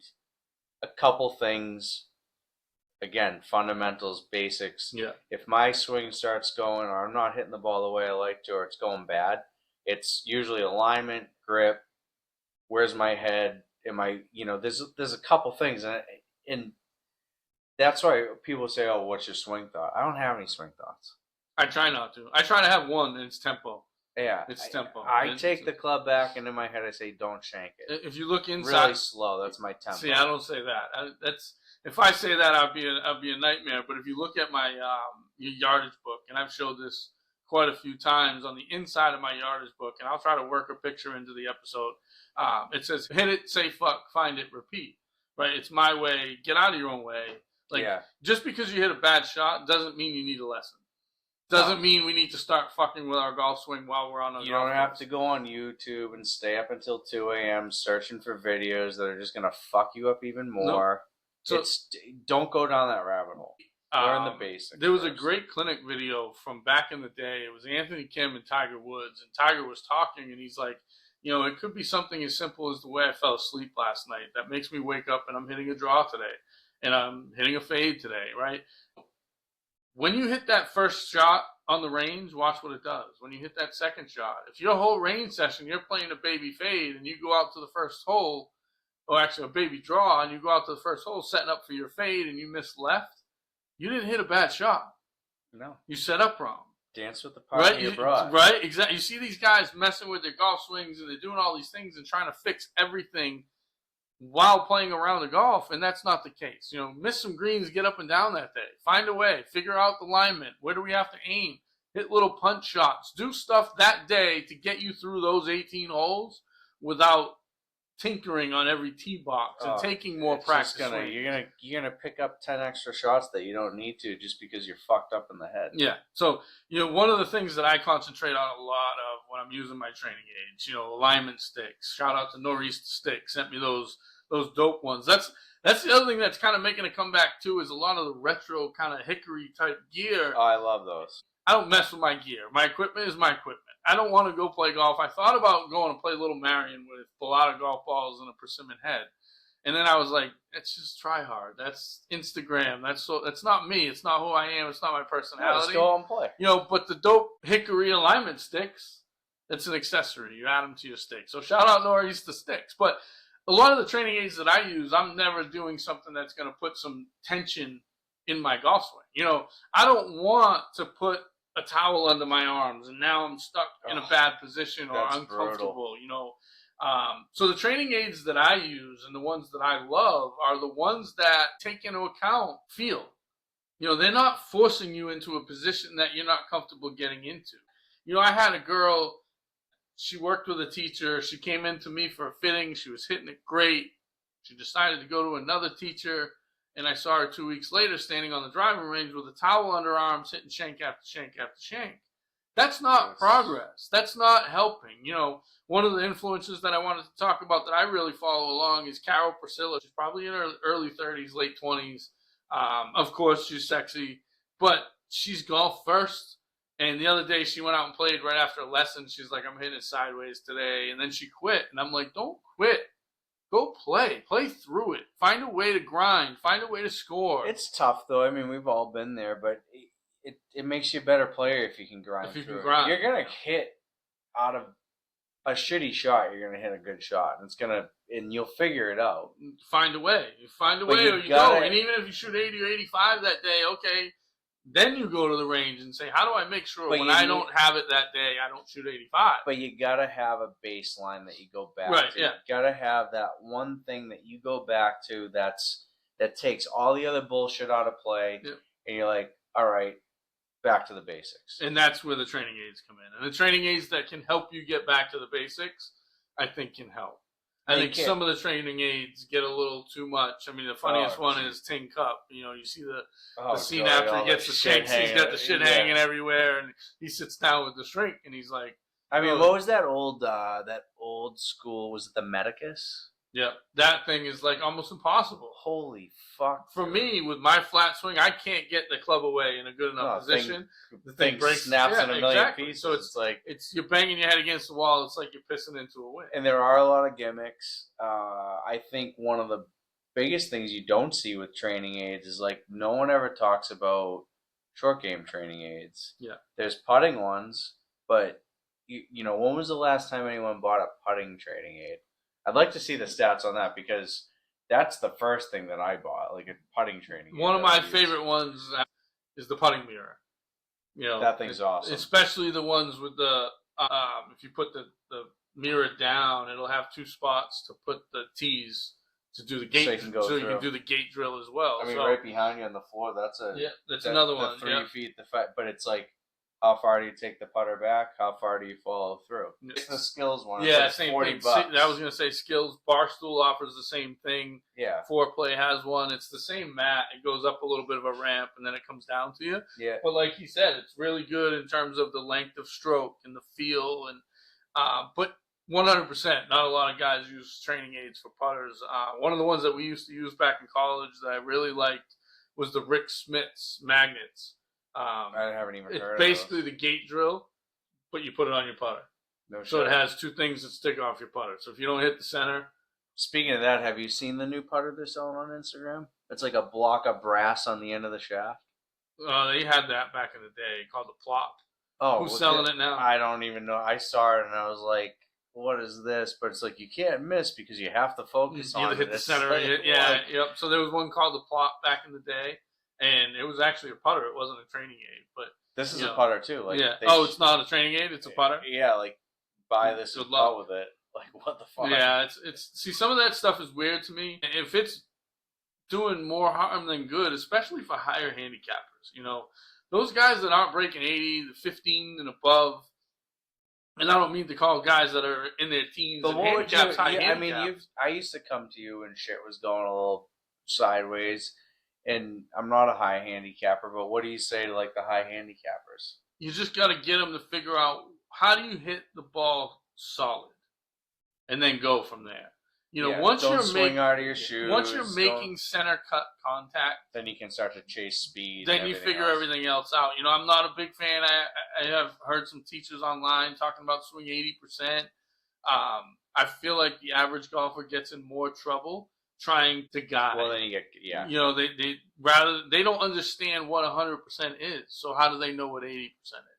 [SPEAKER 1] a couple things, again, fundamentals, basics.
[SPEAKER 2] Yeah.
[SPEAKER 1] If my swing starts going, or I'm not hitting the ball the way I like to, or it's going bad, it's usually alignment, grip, where's my head, there's a couple things, and that's why people say, oh, what's your swing thought? I don't have any swing thoughts.
[SPEAKER 2] I try not to. I try to have one, and it's tempo.
[SPEAKER 1] Yeah,
[SPEAKER 2] it's tempo.
[SPEAKER 1] I take the club back, and in my head I say, "Don't shank it."
[SPEAKER 2] If you look inside,
[SPEAKER 1] really slow. That's my tempo.
[SPEAKER 2] See, I don't say that. If I say that, I'd be a nightmare. But if you look at my yardage book, and I've showed this quite a few times on the inside of my yardage book, and I'll try to work a picture into the episode. It says, "Hit it, say fuck, find it, repeat." Right? It's my way. Get out of your own way. Just because you hit a bad shot doesn't mean you need a lesson. Doesn't mean we need to start fucking with our golf swing while we're on a
[SPEAKER 1] You don't have to go on YouTube and stay up until 2 a.m. searching for videos that are just going to fuck you up even more.
[SPEAKER 2] Nope.
[SPEAKER 1] Don't go down that rabbit hole. Learn the basics.
[SPEAKER 2] There was a great clinic video from back in the day. It was Anthony Kim and Tiger Woods, and Tiger was talking, and he's like, you know, it could be something as simple as the way I fell asleep last night that makes me wake up and I'm hitting a draw today, and I'm hitting a fade today, right? When you hit that first shot on the range, watch what it does. When you hit that second shot, if your whole range session, you're playing a baby fade, and you go out to the first hole, or actually a baby draw, and you go out to the first hole setting up for your fade, and you miss left, you didn't hit a bad shot.
[SPEAKER 1] No.
[SPEAKER 2] You set up wrong.
[SPEAKER 1] Dance with the partner you brought.
[SPEAKER 2] Right, exactly. You see these guys messing with their golf swings, and they're doing all these things and trying to fix everything while playing around the golf, and that's not the case. You know, miss some greens, get up and down that day. Find a way. Figure out the alignment. Where do we have to aim? Hit little punch shots. Do stuff that day to get you through those 18 holes without tinkering on every tee box and taking more practice.
[SPEAKER 1] You're gonna pick up 10 extra shots that you don't need to just because you're fucked up in the head.
[SPEAKER 2] Yeah. So, you know, one of the things that I concentrate on a lot of when I'm using my training aids, you know, alignment sticks. Shout out to Northeast Sticks. Sent me those dope ones. That's the other thing that's kind of making a comeback too, is a lot of the retro kind of hickory type gear.
[SPEAKER 1] Oh, I love those.
[SPEAKER 2] I don't mess with my gear. My equipment is my equipment. I don't want to go play golf. I thought about going to play Little Marion with a lot of golf balls and a persimmon head. And then I was like, let's just try hard. That's Instagram. That's not me. It's not who I am. It's not my personality.
[SPEAKER 1] Let's go and play.
[SPEAKER 2] You know, but the dope hickory alignment sticks, it's an accessory. You add them to your stick. So shout out Northeast to Sticks. But a lot of the training aids that I use, I'm never doing something that's going to put some tension in my golf swing. You know, I don't want to put a towel under my arms and now I'm stuck in a bad position or uncomfortable, brutal. You know. So the training aids that I use and the ones that I love are the ones that take into account feel. You know, they're not forcing you into a position that you're not comfortable getting into. You know, I had a girl, she worked with a teacher. She came into me for a fitting. She was hitting it great. She decided to go to another teacher. And I saw her 2 weeks later standing on the driving range with a towel under her arms, hitting shank after shank after shank. That's not progress. That's not helping. You know, one of the influences that I wanted to talk about that I really follow along is Carol Priscilla. She's probably in her early 30s, late 20s. Of course, she's sexy, but she's golf first. And the other day she went out and played right after a lesson. She's like, I'm hitting it sideways today. And then she quit. And I'm like, don't quit. Go play. Play through it. Find a way to grind. Find a way to score.
[SPEAKER 1] It's tough, though. I mean, we've all been there, but it makes you a better player if you can grind through it. You're going to hit out of a shitty shot. You're going to hit a good shot. And you'll figure it out.
[SPEAKER 2] Find a way. You find a way or you don't. And even if you shoot 80 or 85 that day, okay, then you go to the range and say, how do I make sure when I don't have it that day, I don't shoot 85?
[SPEAKER 1] But you got to have a baseline that you go back to.
[SPEAKER 2] Yeah.
[SPEAKER 1] You got to have that one thing that you go back to that takes all the other bullshit out of play. Yeah. And you're like, all right, back to the basics.
[SPEAKER 2] And that's where the training aids come in. And the training aids that can help you get back to the basics, I think can help. I think some of the training aids get a little too much. I mean, the funniest one is Ting Cup. You know, you see the scene after he gets the shanks. He's got the shit hanging everywhere, and he sits down with the shrink, and he's like,
[SPEAKER 1] I mean, what was that old school? Was it the Medicus?
[SPEAKER 2] Yeah, that thing is like almost impossible.
[SPEAKER 1] Holy fuck!
[SPEAKER 2] For me, with my flat swing, I can't get the club away in a good enough position.
[SPEAKER 1] The thing breaks, snaps in a million pieces.
[SPEAKER 2] So it's like you're banging your head against the wall. It's like you're pissing into a wind.
[SPEAKER 1] And there are a lot of gimmicks. I think one of the biggest things you don't see with training aids is like no one ever talks about short game training aids.
[SPEAKER 2] Yeah,
[SPEAKER 1] there's putting ones, but you know, when was the last time anyone bought a putting training aid? I'd like to see the stats on that because that's the first thing that I bought, like a putting training.
[SPEAKER 2] One of my favorite ones is the putting mirror. You know,
[SPEAKER 1] that thing's awesome.
[SPEAKER 2] Especially the ones with the if you put the mirror down, it'll have two spots to put the tees to do the gate, so you can do the gate drill as well.
[SPEAKER 1] I mean, right behind you on the floor, that's
[SPEAKER 2] another one.
[SPEAKER 1] 3 feet, but it's like, how far do you take the putter back? How far do you follow through? It's the skills one.
[SPEAKER 2] Yeah,
[SPEAKER 1] like
[SPEAKER 2] same
[SPEAKER 1] $40
[SPEAKER 2] thing.
[SPEAKER 1] bucks.
[SPEAKER 2] I was going to say skills. Barstool offers the same thing.
[SPEAKER 1] Yeah.
[SPEAKER 2] Foreplay has one. It's the same mat. It goes up a little bit of a ramp, and then it comes down to you.
[SPEAKER 1] Yeah.
[SPEAKER 2] But like he said, it's really good in terms of the length of stroke and the feel. And but 100%, not a lot of guys use training aids for putters. One of the ones that we used to use back in college that I really liked was the Rick Smith's magnets.
[SPEAKER 1] I haven't even
[SPEAKER 2] it's
[SPEAKER 1] heard
[SPEAKER 2] basically
[SPEAKER 1] of those.
[SPEAKER 2] the gate drill, but you put it on your putter.
[SPEAKER 1] No
[SPEAKER 2] So
[SPEAKER 1] shit.
[SPEAKER 2] it has two things that stick off your putter. So if you don't hit the center.
[SPEAKER 1] Speaking of that, have you seen the new putter they're selling on Instagram? It's like a block of brass on the end of the shaft.
[SPEAKER 2] They had that back in the day called the Plop.
[SPEAKER 1] Oh,
[SPEAKER 2] Who's selling it now?
[SPEAKER 1] I don't even know. I saw it and I was like, "What is this?" But it's like you can't miss because you have to focus on it.
[SPEAKER 2] Hit the center.
[SPEAKER 1] Like,
[SPEAKER 2] yep. So there was one called the Plop back in the day, and it was actually a putter. It wasn't a training aid, but
[SPEAKER 1] this is a putter too. Like,
[SPEAKER 2] yeah. It's not a training aid. It's a putter.
[SPEAKER 1] Yeah, like buy this and putt with it. Like, what the fuck?
[SPEAKER 2] Yeah, it's. See, some of that stuff is weird to me. If it's doing more harm than good, especially for higher handicappers, those guys that aren't breaking 80, the 15 and above. And I don't mean to call guys that are in their teens
[SPEAKER 1] but
[SPEAKER 2] and
[SPEAKER 1] what
[SPEAKER 2] handicaps high
[SPEAKER 1] handicaps.
[SPEAKER 2] handicaps.
[SPEAKER 1] I mean, I used to come to you and shit was going a little sideways, and I'm not a high handicapper. But what do you say to like the high handicappers?
[SPEAKER 2] You just got to get them to figure out how do you hit the ball solid, and then go from there. Once
[SPEAKER 1] don't
[SPEAKER 2] you're
[SPEAKER 1] swing out of your shoes.
[SPEAKER 2] Once you're making center cut contact,
[SPEAKER 1] then you can start to chase speed.
[SPEAKER 2] Then you figure everything else out. I'm not a big fan. I have heard some teachers online talking about swing 80%. I feel like the average golfer gets in more trouble trying to guide.
[SPEAKER 1] Well, then you get
[SPEAKER 2] they don't understand what 100% is. So how do they know what 80%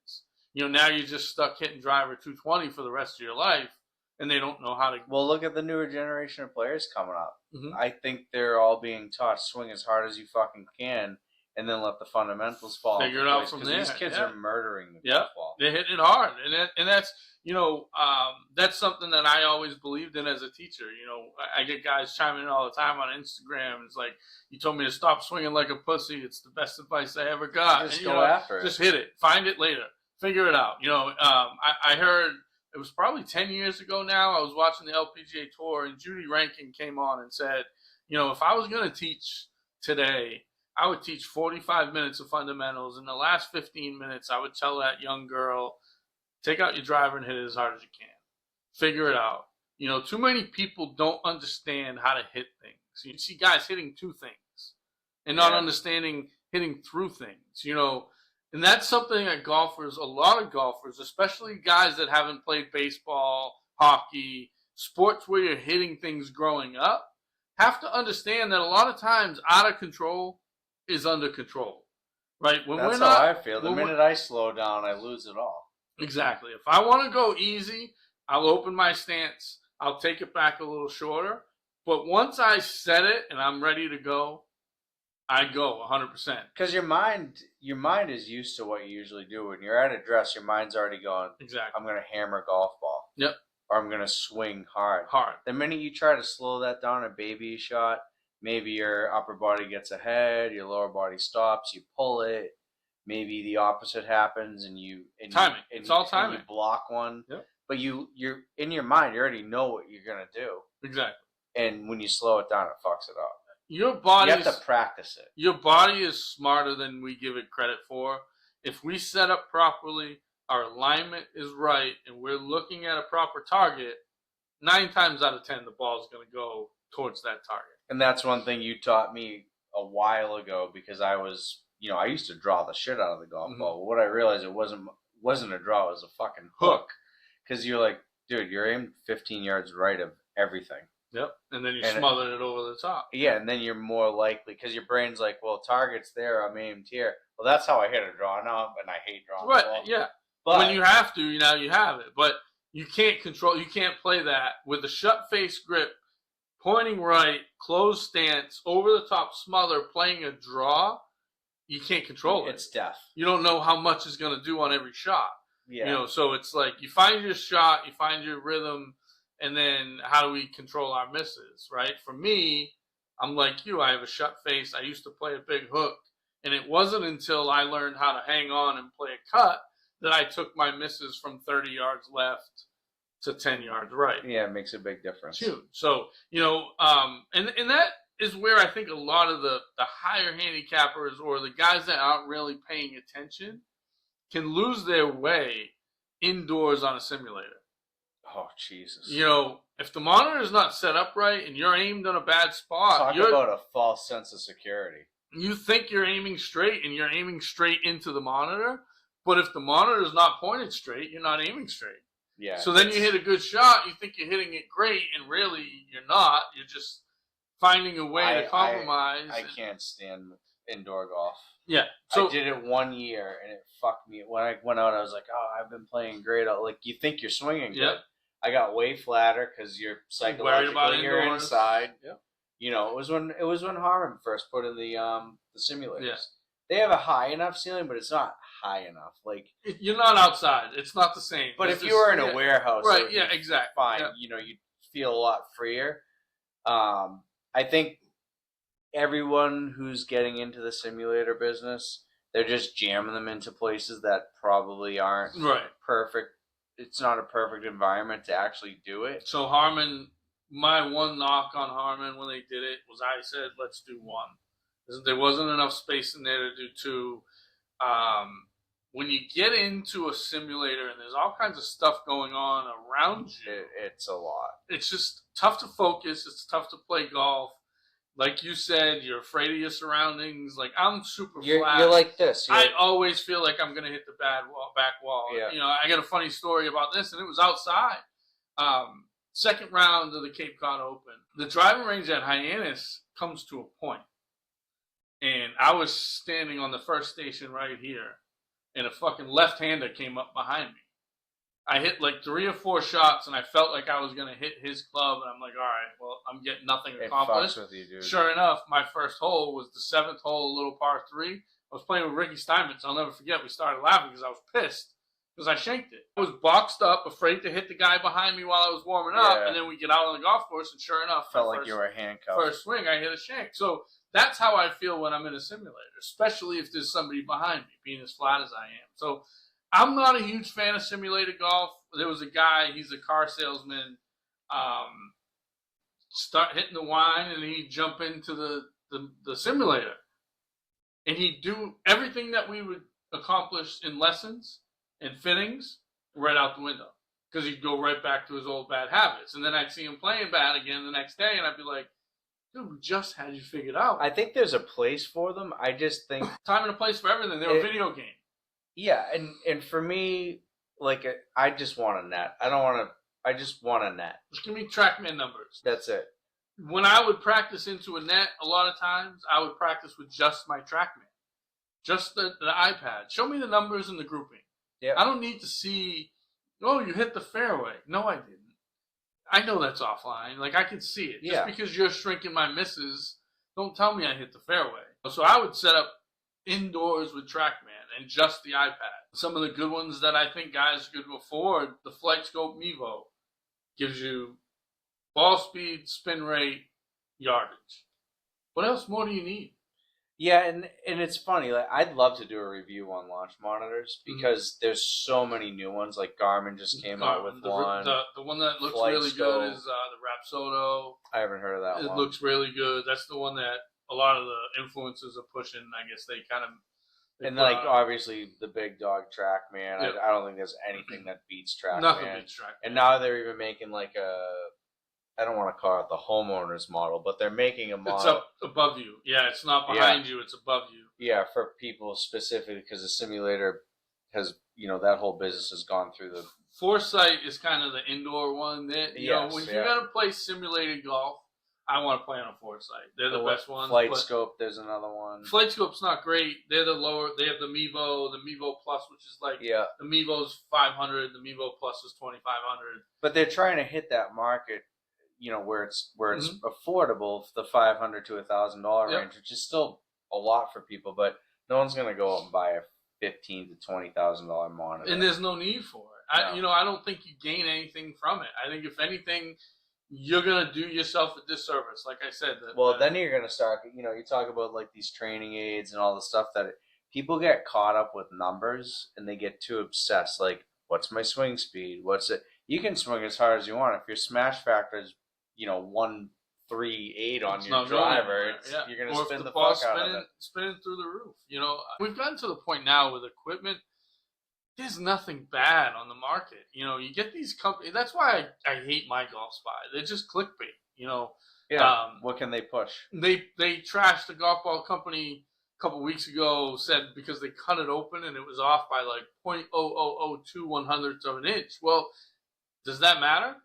[SPEAKER 2] is? Now you're just stuck hitting driver 220 for the rest of your life. And they don't know how to.
[SPEAKER 1] Well, look at the newer generation of players coming up.
[SPEAKER 2] Mm-hmm.
[SPEAKER 1] I think they're all being taught swing as hard as you fucking can, and then let the fundamentals fall.
[SPEAKER 2] Figure it out from there.
[SPEAKER 1] These kids are murdering the
[SPEAKER 2] ball. They're hitting it hard, and that's that's something that I always believed in as a teacher. I get guys chiming in all the time on Instagram. It's like, you told me to stop swinging like a pussy. It's the best advice I ever got.
[SPEAKER 1] Just go after it.
[SPEAKER 2] Just hit it. Find it later. Figure it out. I heard. It was probably 10 years ago now. I was watching the LPGA Tour, and Judy Rankin came on and said, if I was going to teach today, I would teach 45 minutes of fundamentals. In the last 15 minutes, I would tell that young girl, take out your driver and hit it as hard as you can. Figure it out. Too many people don't understand how to hit things. You see guys hitting two things and not understanding hitting through things, And that's something that a lot of golfers, especially guys that haven't played baseball, hockey, sports where you're hitting things growing up, have to understand that a lot of times out of control is under control. Right?
[SPEAKER 1] That's how I feel. The minute I slow down, I lose it all.
[SPEAKER 2] Exactly. If I want to go easy, I'll open my stance. I'll take it back a little shorter. But once I set it and I'm ready to go, I go 100%.
[SPEAKER 1] Because your mind is used to what you usually do. When you're at a dress, your mind's already going,
[SPEAKER 2] exactly,
[SPEAKER 1] I'm going to hammer a golf ball.
[SPEAKER 2] Yep.
[SPEAKER 1] Or I'm going to swing hard. The minute you try to slow that down, a baby shot, maybe your upper body gets ahead, your lower body stops, you pull it. Maybe the opposite happens, and
[SPEAKER 2] timing. It's all timing.
[SPEAKER 1] You block one.
[SPEAKER 2] Yep.
[SPEAKER 1] But you're in your mind, you already know what you're going to do.
[SPEAKER 2] Exactly.
[SPEAKER 1] And when you slow it down, it fucks it up.
[SPEAKER 2] You have
[SPEAKER 1] to practice it.
[SPEAKER 2] Your body is smarter than we give it credit for. If we set up properly, our alignment is right, and we're looking at a proper target, 9 times out of 10, the ball is going to go towards that target.
[SPEAKER 1] And that's one thing you taught me a while ago, because I was, I used to draw the shit out of the golf ball. But what I realized, it wasn't a draw, it was a fucking hook. Because you're like, dude, you're aimed 15 yards right of everything.
[SPEAKER 2] Yep, and then you smother it over the top.
[SPEAKER 1] Yeah, and then you're more likely, because your brain's like, well, target's there, I'm aimed here. Well, that's how I hit a draw now, and I hate drawing the ball.
[SPEAKER 2] Yeah. But when you have to, now you have it. But you can't play that with a shut face grip, pointing right, closed stance, over the top smother, playing a draw. You can't control it.
[SPEAKER 1] It's death.
[SPEAKER 2] You don't know how much it's going to do on every shot.
[SPEAKER 1] Yeah.
[SPEAKER 2] So it's like you find your shot, you find your rhythm, and then how do we control our misses, right? For me, I'm like you. I have a shut face. I used to play a big hook. And it wasn't until I learned how to hang on and play a cut that I took my misses from 30 yards left to 10 yards right.
[SPEAKER 1] Yeah, it makes a big difference.
[SPEAKER 2] Huge. So, and that is where I think a lot of the higher handicappers or the guys that aren't really paying attention can lose their way indoors on a simulator.
[SPEAKER 1] Oh, Jesus.
[SPEAKER 2] If the monitor is not set up right and you're aimed on a bad spot,
[SPEAKER 1] Talk about a false sense of security.
[SPEAKER 2] you think you're aiming straight and you're aiming straight into the monitor, but if the monitor is not pointed straight, you're not aiming straight.
[SPEAKER 1] Yeah.
[SPEAKER 2] So then you hit a good shot, you think you're hitting it great, and really you're not. You're just finding a way to compromise.
[SPEAKER 1] I can't stand indoor golf.
[SPEAKER 2] Yeah. So
[SPEAKER 1] I did it 1 year and it fucked me. When I went out, I was like, "Oh, I've been playing great." Like you think you're swinging good. I got way flatter because you're psychologically you're inside.
[SPEAKER 2] Yeah.
[SPEAKER 1] You know, it was when Harmon first put in the simulators.
[SPEAKER 2] Yeah.
[SPEAKER 1] They have a high enough ceiling, but it's not high enough. Like
[SPEAKER 2] you're not outside. It's not the same.
[SPEAKER 1] But if you were in a warehouse,
[SPEAKER 2] right? Yeah, exactly.
[SPEAKER 1] Fine.
[SPEAKER 2] Yeah.
[SPEAKER 1] You know, you'd feel a lot freer. I think everyone who's getting into the simulator business, they're just jamming them into places that probably aren't perfect. It's not a perfect environment to actually do it.
[SPEAKER 2] So Harmon, my one knock on Harmon when they did it was I said, let's do one. There wasn't enough space in there to do two. When you get into a simulator and there's all kinds of stuff going on around you,
[SPEAKER 1] it's a lot.
[SPEAKER 2] It's just tough to focus. It's tough to play golf. Like you said, you're afraid of your surroundings. Like I'm super flat.
[SPEAKER 1] You're like this.
[SPEAKER 2] I always feel like I'm going to hit the back wall.
[SPEAKER 1] Yeah.
[SPEAKER 2] You know, I got a funny story about this, and it was outside. Second round of the Cape Cod Open. The driving range at Hyannis comes to a point. And I was standing on the first station right here, and a fucking left-hander came up behind me. I hit like 3 or 4 shots, and I felt like I was going to hit his club, and I'm like, all right, well, I'm getting nothing accomplished.
[SPEAKER 1] It fucks with you, dude.
[SPEAKER 2] Sure enough, my first hole was the 7th hole, a little par 3. I was playing with Ricky Steinmetz. I'll never forget. We started laughing because I was pissed because I shanked it. I was boxed up, afraid to hit the guy behind me while I was warming up, and then we get out on the golf course, and sure enough,
[SPEAKER 1] felt like you were handcuffed.
[SPEAKER 2] First swing, I hit a shank. So that's how I feel when I'm in a simulator, especially if there's somebody behind me, being as flat as I am. So I'm not a huge fan of simulated golf. There was a guy, he's a car salesman, start hitting the wine, and he'd jump into the simulator. And he'd do everything that we would accomplish in lessons and fittings right out the window. Because he'd go right back to his old bad habits. And then I'd see him playing bad again the next day, and I'd be like, dude, we just had you figured out.
[SPEAKER 1] I think there's a place for them. I just think
[SPEAKER 2] time and a place for everything. They're a video game.
[SPEAKER 1] Yeah, and for me, like I just want a net. I just want a net.
[SPEAKER 2] Just give me TrackMan numbers.
[SPEAKER 1] That's it.
[SPEAKER 2] When I would practice into a net, a lot of times I would practice with just my TrackMan, just the iPad. Show me the numbers and the grouping.
[SPEAKER 1] Yeah.
[SPEAKER 2] I don't need to see. Oh, you hit the fairway. No, I didn't. I know that's offline. Like, I can see it. Just because you're shrinking my misses, don't tell me I hit the fairway. So I would set up indoors with TrackMan and just the iPad. Some of the good ones that I think guys could afford, the FlightScope Mevo gives you ball speed, spin rate, yardage. What else more do you need?
[SPEAKER 1] Yeah, and it's funny. Like, I'd love to do a review on launch monitors because there's so many new ones. Like Garmin just came out with one.
[SPEAKER 2] The one that looks really good is the Rapsodo.
[SPEAKER 1] I haven't heard of that one.
[SPEAKER 2] It looks really good. That's the one that a lot of the influencers are pushing. I guess they kind of.
[SPEAKER 1] And like obviously the big dog TrackMan. Yep. I don't think there's anything that beats TrackMan.
[SPEAKER 2] Nothing beats TrackMan.
[SPEAKER 1] And now they're even making like I don't want to call it the homeowner's model, but they're making a model.
[SPEAKER 2] It's up above you. Yeah, it's not behind you. It's above you.
[SPEAKER 1] Yeah, for people specifically because the simulator has, that whole business has gone through the.
[SPEAKER 2] Foresight is kind of the indoor one. That you know, when you're gonna play simulated golf, I want to play on a Foresight. They're the best ones.
[SPEAKER 1] FlightScope, there's another one.
[SPEAKER 2] FlightScope's not great. They're the lower. They have the Mevo Plus, which is like the Mevo's 500. The Mevo Plus is 2,500.
[SPEAKER 1] But they're trying to hit that market. Where it's affordable, the $500 to $1,000 range, which is still a lot for people, but no one's gonna go out and buy a $15,000 to $20,000 monitor.
[SPEAKER 2] And there's no need for it. No. I don't think you gain anything from it. I think if anything, you're gonna do yourself a disservice. Like I said.
[SPEAKER 1] Then you're gonna start. You talk about like these training aids and all the stuff that people get caught up with numbers and they get too obsessed. Like, what's my swing speed? What's it? You can swing as hard as you want if your smash factor is 138 on your driver. You're going to spin the fuck out of it.
[SPEAKER 2] Spinning through the roof. We've gotten to the point now with equipment. There's nothing bad on the market. You get these companies. That's why I hate my golf spy. They're just clickbait.
[SPEAKER 1] Yeah. What can they push?
[SPEAKER 2] They trashed the golf ball company a couple weeks ago, said because they cut it open and it was off by like 0.0002 100ths of an inch. Well, does that matter?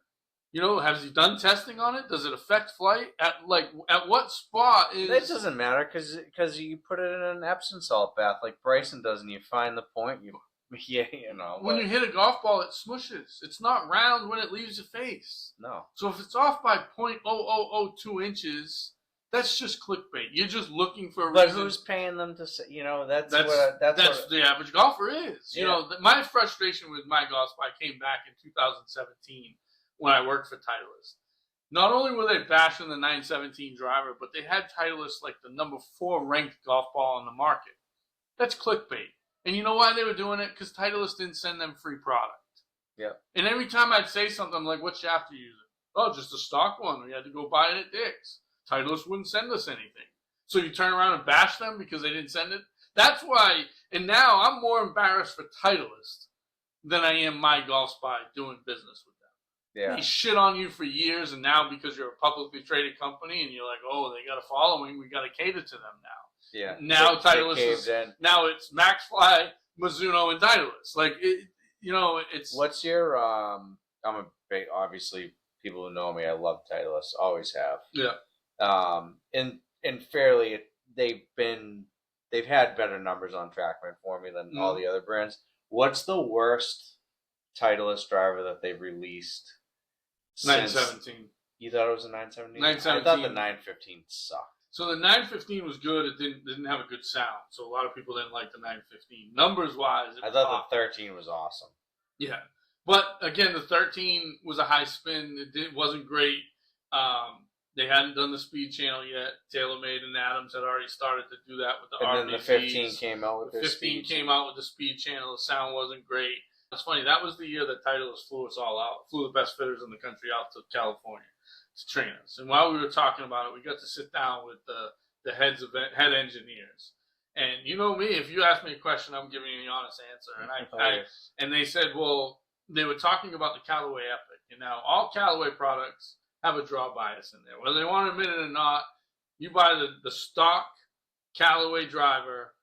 [SPEAKER 2] Has he done testing on it? Does it affect flight? At what spot is...
[SPEAKER 1] It doesn't matter because you put it in an Epsom salt bath like Bryson does, and you find the point.
[SPEAKER 2] When you hit a golf ball, it smushes. It's not round when it leaves your face.
[SPEAKER 1] No.
[SPEAKER 2] So if it's off by 0.0002 inches, that's just clickbait. You're just looking for a reason.
[SPEAKER 1] But who's paying them to say? That's
[SPEAKER 2] what the average golfer is.
[SPEAKER 1] Yeah.
[SPEAKER 2] My frustration with my golf spot came back in 2017 when I worked for Titleist. Not only were they bashing the 917 driver, but they had Titleist like the number 4 ranked golf ball on the market. That's clickbait. And you know why they were doing it? Because Titleist didn't send them free product.
[SPEAKER 1] Yeah.
[SPEAKER 2] And every time I'd say something, I'm like, what shaft are you using? Oh, just a stock one. We had to go buy it at Dick's. Titleist wouldn't send us anything. So you turn around and bash them because they didn't send it? That's why, and now I'm more embarrassed for Titleist than I am my golf spot doing business with them.
[SPEAKER 1] Yeah.
[SPEAKER 2] They shit on you for years, and now because you're a publicly traded company and you're like, oh, they got a following, we got to cater to them now.
[SPEAKER 1] Yeah.
[SPEAKER 2] Now Titleist now it's MaxFly, Mizuno, and Titleist. Like it's.
[SPEAKER 1] What's your I'm a big, obviously people who know me, I love Titleist, always have.
[SPEAKER 2] Yeah.
[SPEAKER 1] And fairly they've had better numbers on TrackMan for me than all the other brands. What's the worst Titleist driver that they've released?
[SPEAKER 2] 917.
[SPEAKER 1] You thought it was a 917?
[SPEAKER 2] 917.
[SPEAKER 1] I thought the 915 sucked.
[SPEAKER 2] So the 915 was good. It didn't have a good sound. So a lot of people didn't like the 915. Numbers wise,
[SPEAKER 1] I thought the 13 was awesome.
[SPEAKER 2] Yeah. But again, the 13 was a high spin. It wasn't great. They hadn't done the speed channel yet. TaylorMade and Adams had already started to do that with the RBGs.
[SPEAKER 1] And then the 15 came out with
[SPEAKER 2] the 15 came out with the speed channel. The sound wasn't great. It's funny. That was the year that Titleist flew us all out. Flew the best fitters in the country out to California to train us. And while we were talking about it, we got to sit down with the head engineers. And you know me, if you ask me a question, I'm giving you the honest answer. And they said, well, they were talking about the Callaway Epic. And now all Callaway products have a draw bias in there. Whether they want to admit it or not, you buy the stock Callaway driver,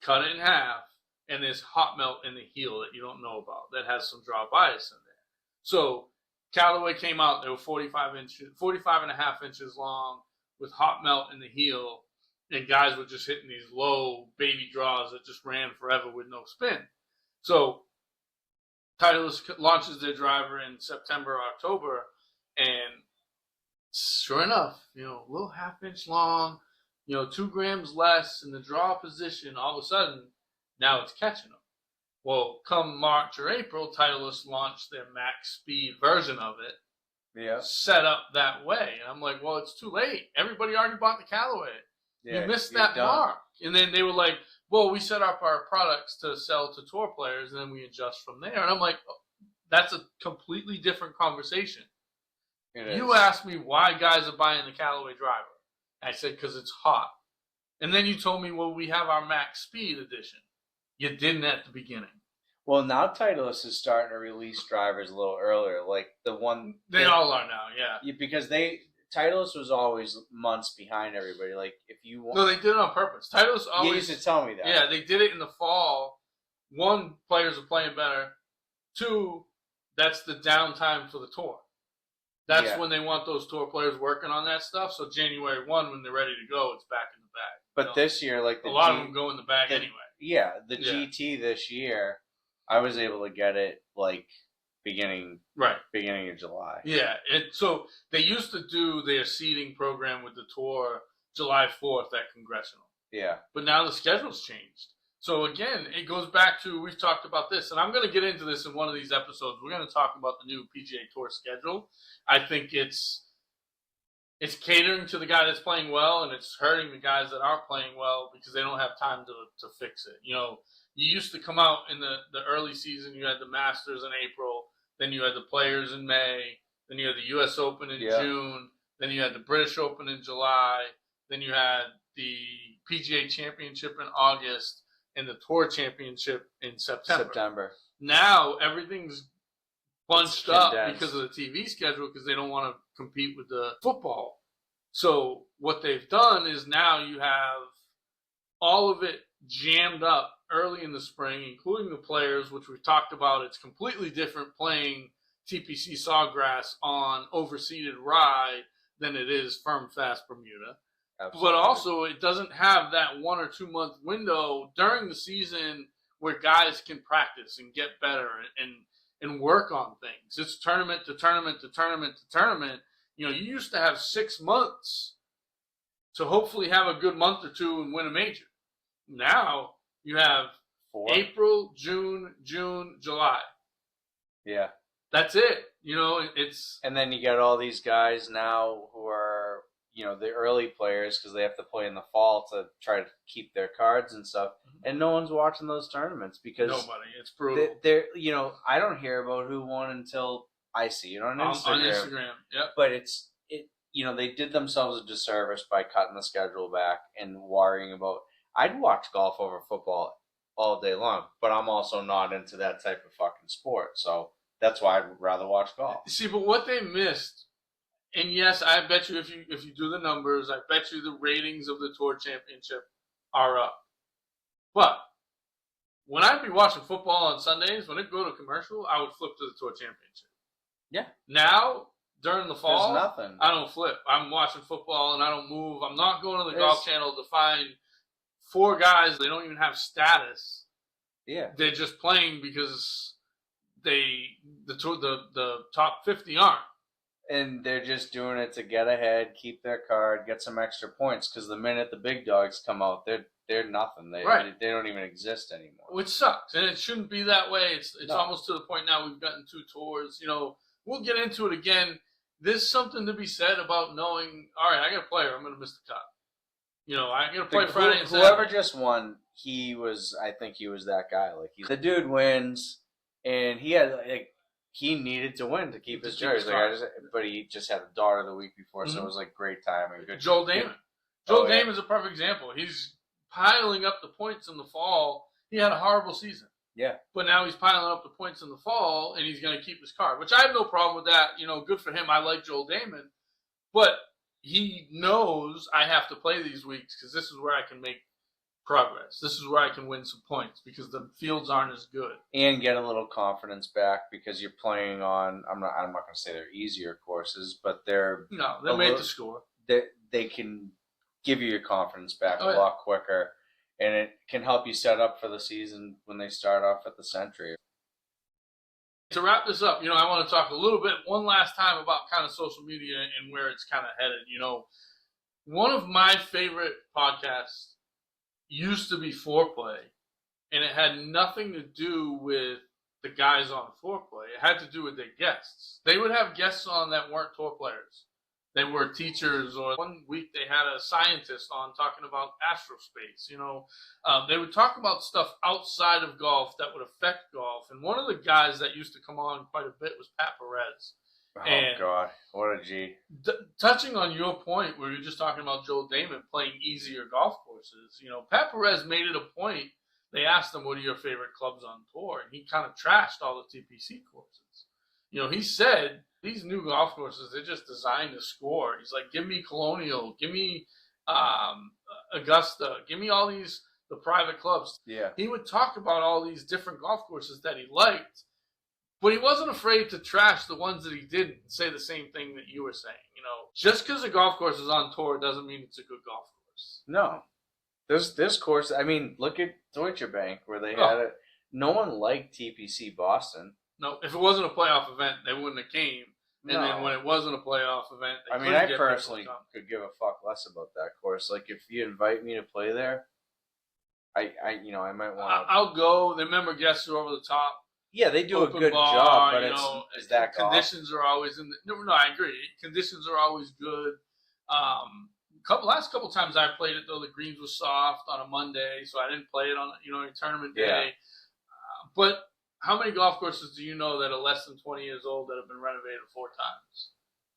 [SPEAKER 2] cut it in half, and there's hot melt in the heel that you don't know about that has some draw bias in there. So Callaway came out, they were 45 and a half inches long with hot melt in the heel, and guys were just hitting these low baby draws that just ran forever with no spin. So Titleist launches their driver in September, October, and sure enough, a little half-inch long, 2 grams less in the draw position, all of a sudden, now it's catching them. Well, come March or April, Titleist launched their max speed version of it, set up that way. And I'm like, well, it's too late. Everybody already bought the Callaway. You missed that mark. And then they were like, well, we set up our products to sell to tour players, and then we adjust from there. And I'm like, oh, that's a completely different conversation. You asked me why guys are buying the Callaway driver. I said, because it's hot. And then you told me, well, we have our max speed edition. You didn't at the beginning.
[SPEAKER 1] Well, now Titleist is starting to release drivers a little earlier. Like the one...
[SPEAKER 2] They all are now, yeah.
[SPEAKER 1] Because Titleist was always months behind everybody. Like, if you want...
[SPEAKER 2] No, they did it on purpose. Titleist always...
[SPEAKER 1] You used to tell me that.
[SPEAKER 2] Yeah, they did it in the fall. 1, players are playing better. 2, that's the downtime for the tour. That's when they want those tour players working on that stuff. So January 1, when they're ready to go, it's back in the bag.
[SPEAKER 1] But this year, like...
[SPEAKER 2] a lot of them go in the bag anyway.
[SPEAKER 1] Yeah, the GT this year, I was able to get it, like, beginning of July.
[SPEAKER 2] Yeah, so they used to do their seeding program with the tour July 4th at Congressional.
[SPEAKER 1] Yeah.
[SPEAKER 2] But now the schedule's changed. So again, it goes back to, we've talked about this, and I'm going to get into this in one of these episodes. We're going to talk about the new PGA Tour schedule. I think it's catering to the guy that's playing well, and it's hurting the guys that aren't playing well because they don't have time to fix it. You used to come out in the early season, you had the Masters in April, then you had the Players in May, then you had the U.S. Open in June, then you had the British Open in July, then you had the PGA Championship in August, and the Tour Championship in September. Now everything's bunched up because of the TV schedule, because they don't want to compete with the football So what they've done is now you have all of it jammed up early in the spring, including the players, which we've talked about. It's completely different playing TPC Sawgrass on overseeded rye than it is firm fast Bermuda. Absolutely. But also, it doesn't have that 1 or 2 month window during the season where guys can practice and get better and work on things. It's tournament to tournament to tournament to tournament. You know, you used to have 6 months to hopefully have a good month or two and win a major. Now you have 4. April, June, July.
[SPEAKER 1] Yeah.
[SPEAKER 2] That's it. You know, it's...
[SPEAKER 1] And then you got all these guys now who are, you know, the early players because they have to play in the fall to try to keep their cards and stuff. And no one's watching those tournaments because...
[SPEAKER 2] Nobody. It's brutal.
[SPEAKER 1] They're, you know, I don't hear about who won until I see it on Instagram.
[SPEAKER 2] On Instagram, yep.
[SPEAKER 1] But you know, they did themselves a disservice by cutting the schedule back and worrying about... I'd watch golf over football all day long, but I'm also not into that type of fucking sport. So that's why I'd rather watch golf.
[SPEAKER 2] See, but what they missed, and yes, I bet you if you do the numbers, I bet you the ratings of the Tour Championship are up. But when I'd be watching football on Sundays, when it go to commercial, I would flip to the Tour Championship.
[SPEAKER 1] Yeah.
[SPEAKER 2] Now, during the fall,
[SPEAKER 1] there's nothing.
[SPEAKER 2] I don't flip. I'm watching football and I don't move. I'm not going to the Golf Channel to find 4 guys. They don't even have status.
[SPEAKER 1] Yeah.
[SPEAKER 2] They're just playing because the top 50 aren't.
[SPEAKER 1] And they're just doing it to get ahead, keep their card, get some extra points. Because the minute the big dogs come out, they're nothing. They don't even exist anymore.
[SPEAKER 2] Which sucks, and it shouldn't be that way. It's almost to the point now we've gotten 2 tours. You know, we'll get into it again. There's something to be said about knowing. All right, I got a player. I'm going to miss the cut. You know, I got to play Friday and Saturday.
[SPEAKER 1] Whoever just won, I think he was that guy. Like the dude wins, and he had he needed to win to keep his jersey. But he just had a daughter the week before, so it was like great timing. Good.
[SPEAKER 2] Joel Damon. Joel Damon is a perfect example. He's piling up the points in the fall. He had a horrible season.
[SPEAKER 1] Yeah.
[SPEAKER 2] But now he's piling up the points in the fall, and he's going to keep his card, which I have no problem with that. You know, good for him. I like Joel Damon. But he knows I have to play these weeks because this is where I can make progress. This is where I can win some points because the fields aren't as good.
[SPEAKER 1] And get a little confidence back because you're playing on, I'm not going to say they're easier courses, but they're
[SPEAKER 2] made to score.
[SPEAKER 1] They can give you your confidence back a lot quicker, and it can help you set up for the season when they start off at the Century.
[SPEAKER 2] To wrap this up, you know, I want to talk a little bit one last time about kind of social media and where it's kind of headed. You know, one of my favorite podcasts used to be Foreplay, and it had nothing to do with the guys on Foreplay. It had to do with their guests. They would have guests on that weren't tour players. They were teachers, or one week they had a scientist on talking about astrospace. You know, they would talk about stuff outside of golf that would affect golf. And one of the guys that used to come on quite a bit was Pat Perez.
[SPEAKER 1] Oh, God. What a G.
[SPEAKER 2] Touching on your point where you're just talking about Joel Damon playing easier golf courses, you know, Pat Perez made it a point. They asked him, what are your favorite clubs on tour? And he kind of trashed all the TPC courses. You know, he said, these new golf courses, they're just designed to score. He's like, give me Colonial, give me Augusta, give me all these, the private clubs.
[SPEAKER 1] Yeah. He
[SPEAKER 2] would talk about all these different golf courses that he liked, but he wasn't afraid to trash the ones that he didn't and say the same thing that you were saying. You know, just because a golf course is on tour doesn't mean it's a good golf course.
[SPEAKER 1] No. This course, I mean, look at Deutsche Bank where they had it. No one liked TPC Boston.
[SPEAKER 2] No, if it wasn't a playoff event, they wouldn't have came. And then when it wasn't a playoff event,
[SPEAKER 1] I personally could give a fuck less about that course. Like, if you invite me to play there, I might want to.
[SPEAKER 2] I'll go. The member guests are over the top.
[SPEAKER 1] Yeah, they do a good job, but is that
[SPEAKER 2] conditions are always in the... No, I agree. Conditions are always good. Last couple times I played it, though, the greens were soft on a Monday, so I didn't play it on a tournament day.
[SPEAKER 1] Yeah.
[SPEAKER 2] But how many golf courses do you know that are less than 20 years old that have been renovated 4 times?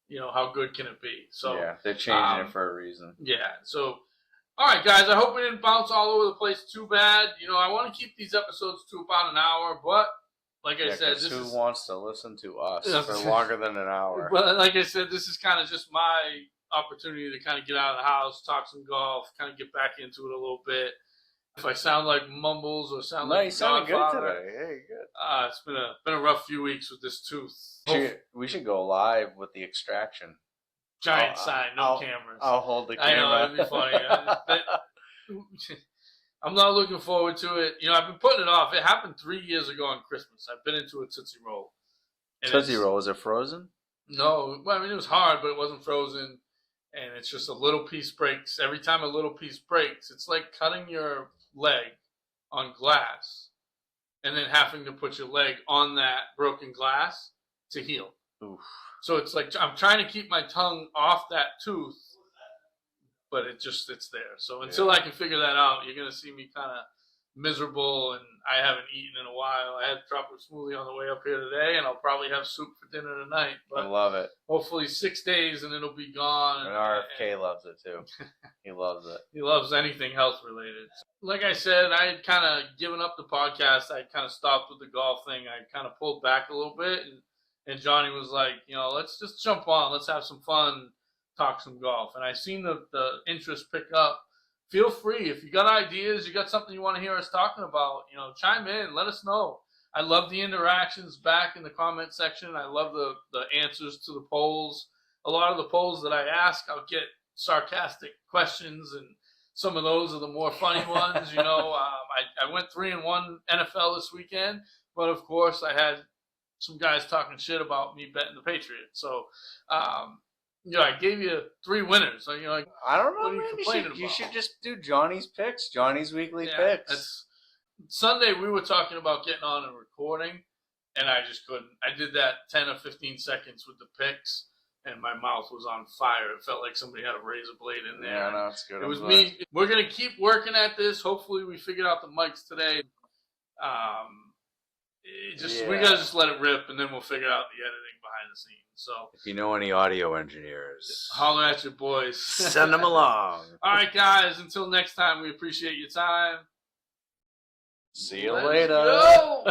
[SPEAKER 2] You know, how good can it be? So
[SPEAKER 1] yeah, they're changing it for a reason.
[SPEAKER 2] Yeah. So, all right, guys, I hope we didn't bounce all over the place too bad. You know, I want to keep these episodes to about an hour, but like I said,
[SPEAKER 1] wants to listen to us for longer than an hour?
[SPEAKER 2] But like I said, this is kind of just my opportunity to kind of get out of the house, talk some golf, kind of get back into it a little bit. If I sound like Mumbles or sound like
[SPEAKER 1] you sounded good
[SPEAKER 2] Godfather,
[SPEAKER 1] today. Yeah, you're good.
[SPEAKER 2] it's been a rough few weeks with this tooth.
[SPEAKER 1] We should go live with the extraction.
[SPEAKER 2] Giant sign, no cameras.
[SPEAKER 1] I'll hold the camera.
[SPEAKER 2] I know, it'd be funny. I'm not looking forward to it. You know, I've been putting it off. It happened 3 years ago on Christmas. I've been into a Tootsie Roll.
[SPEAKER 1] Tootsie Roll, is it frozen?
[SPEAKER 2] No. Well, I mean, it was hard, but it wasn't frozen. And it's just a little piece breaks. Every time a little piece breaks, it's like cutting your leg on glass and then having to put your leg on that broken glass to heal.
[SPEAKER 1] Oof.
[SPEAKER 2] So it's like I'm trying to keep my tongue off that tooth, but it's there. So until I can figure that out, you're going to see me kind of miserable, and I haven't eaten in a while. I had a tropical smoothie on the way up here today, and I'll probably have soup for dinner tonight. But
[SPEAKER 1] I love it.
[SPEAKER 2] Hopefully 6 days, and it'll be gone.
[SPEAKER 1] And RFK loves it, too. He loves it.
[SPEAKER 2] He loves anything health-related. Like I said, I had kind of given up the podcast. I kind of stopped with the golf thing. I kind of pulled back a little bit, and Johnny was like, you know, let's just jump on. Let's have some fun, talk some golf. And I seen the interest pick up. Feel free. If you got ideas, you got something you want to hear us talking about, you know, chime in. Let us know. I love the interactions back in the comment section. I love the answers to the polls. A lot of the polls that I ask, I'll get sarcastic questions, and some of those are the more funny ones. You know, I went 3-1 NFL this weekend, but of course I had some guys talking shit about me betting the Patriots. So, you know, I gave you 3 winners. So, you know, like,
[SPEAKER 1] I don't know.
[SPEAKER 2] What are you complaining about?
[SPEAKER 1] You should just do Johnny's picks. Johnny's weekly picks.
[SPEAKER 2] Sunday we were talking about getting on and recording, and I just couldn't. I did that 10 or 15 seconds with the picks, and my mouth was on fire. It felt like somebody had a razor blade in there.
[SPEAKER 1] Yeah, no, it's good.
[SPEAKER 2] It was me. We're going to keep working at this. Hopefully we figured out the mics today. We got to just let it rip, and then we'll figure out the editing behind the scenes. So,
[SPEAKER 1] if you know any audio engineers,
[SPEAKER 2] holler at your boys.
[SPEAKER 1] Send them along.
[SPEAKER 2] All right, guys. Until next time, we appreciate your time.
[SPEAKER 1] See you later.
[SPEAKER 2] Go.